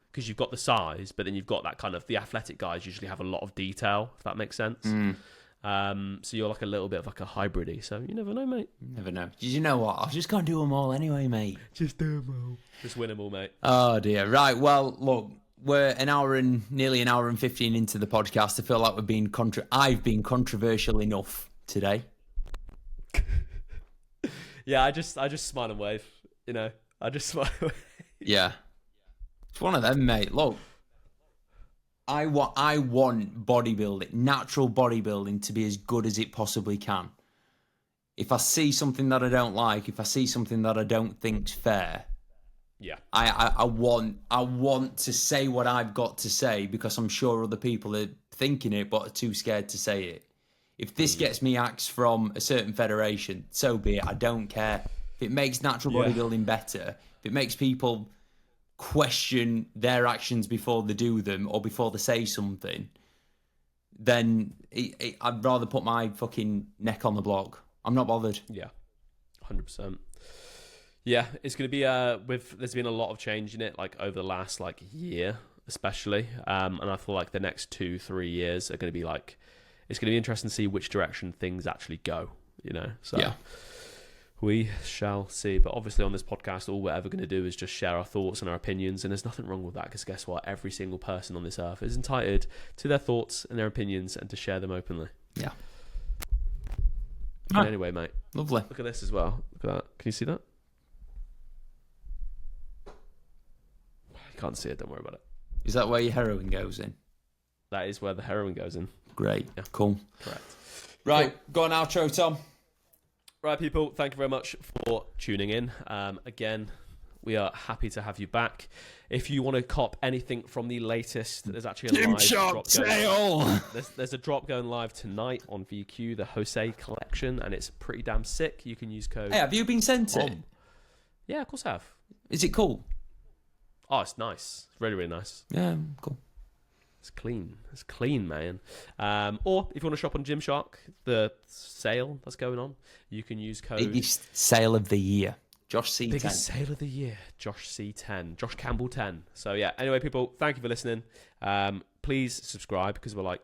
Because you've got the size, but then you've got that kind of, the athletic guys usually have a lot of detail, if that makes sense. So you're like a little bit of like a hybrid-y, so you never know, mate. You never know. You know what? I've just got to do them all anyway, mate. Just do them all. Just win them all, mate. Oh, dear. Right, well, look, we're nearly an hour and 15 into the podcast. I feel like I've been controversial enough today. Yeah, I just smile and wave, I just smile and wave. Yeah. It's one of them, mate. Look, I want bodybuilding, natural bodybuilding, to be as good as it possibly can. If I see something that I don't like, if I see something that I don't think's fair, yeah, I want to say what I've got to say, because I'm sure other people are thinking it but are too scared to say it. If this gets me axed from a certain federation, so be it. I don't care. If it makes natural bodybuilding better, if it makes people question their actions before they do them or before they say something, then I'd rather put my fucking neck on the block. I'm not bothered. Yeah, 100%. Yeah, it's going to be there's been a lot of change in it, like over the last like year especially, and I feel like the next 2-3 years are going to be like, it's going to be interesting to see which direction things actually go, so yeah. We shall see. But obviously on this podcast, all we're ever going to do is just share our thoughts and our opinions. And there's nothing wrong with that, because guess what? Every single person on this earth is entitled to their thoughts and their opinions and to share them openly. Yeah. Anyway, mate. Lovely. Look at this as well. Look at that. Can you see that? You can't see it. Don't worry about it. Is that where your heroin goes in? That is where the heroin goes in. Great. Yeah. Cool. Correct. Right. Go on outro, Tom. Right, people, thank you very much for tuning in. Again, We are happy to have you back. If you want to cop anything from the latest, there's actually a live drop sale. There's a drop going live tonight on VQ, the Jose collection, and it's pretty damn sick. You can use code. Hey, have you been sent it? Yeah, of course I have. Is it cool? Oh, it's nice. Really, really nice. Yeah, cool. It's clean. It's clean, man. Or if you want to shop on Gymshark, the sale that's going on, you can use code. Biggest sale of the year. Josh C10. Biggest sale of the year. Josh C10. Josh Campbell 10. So yeah, anyway, people, thank you for listening. Please subscribe because we're like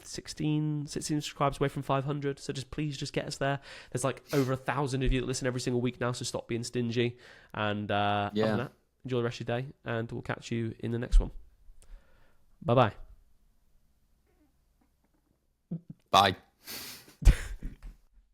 16 subscribers away from 500. So please get us there. There's like over 1,000 of you that listen every single week now, so stop being stingy. And other than that, enjoy the rest of your day, and we'll catch you in the next one. Bye-bye. Bye.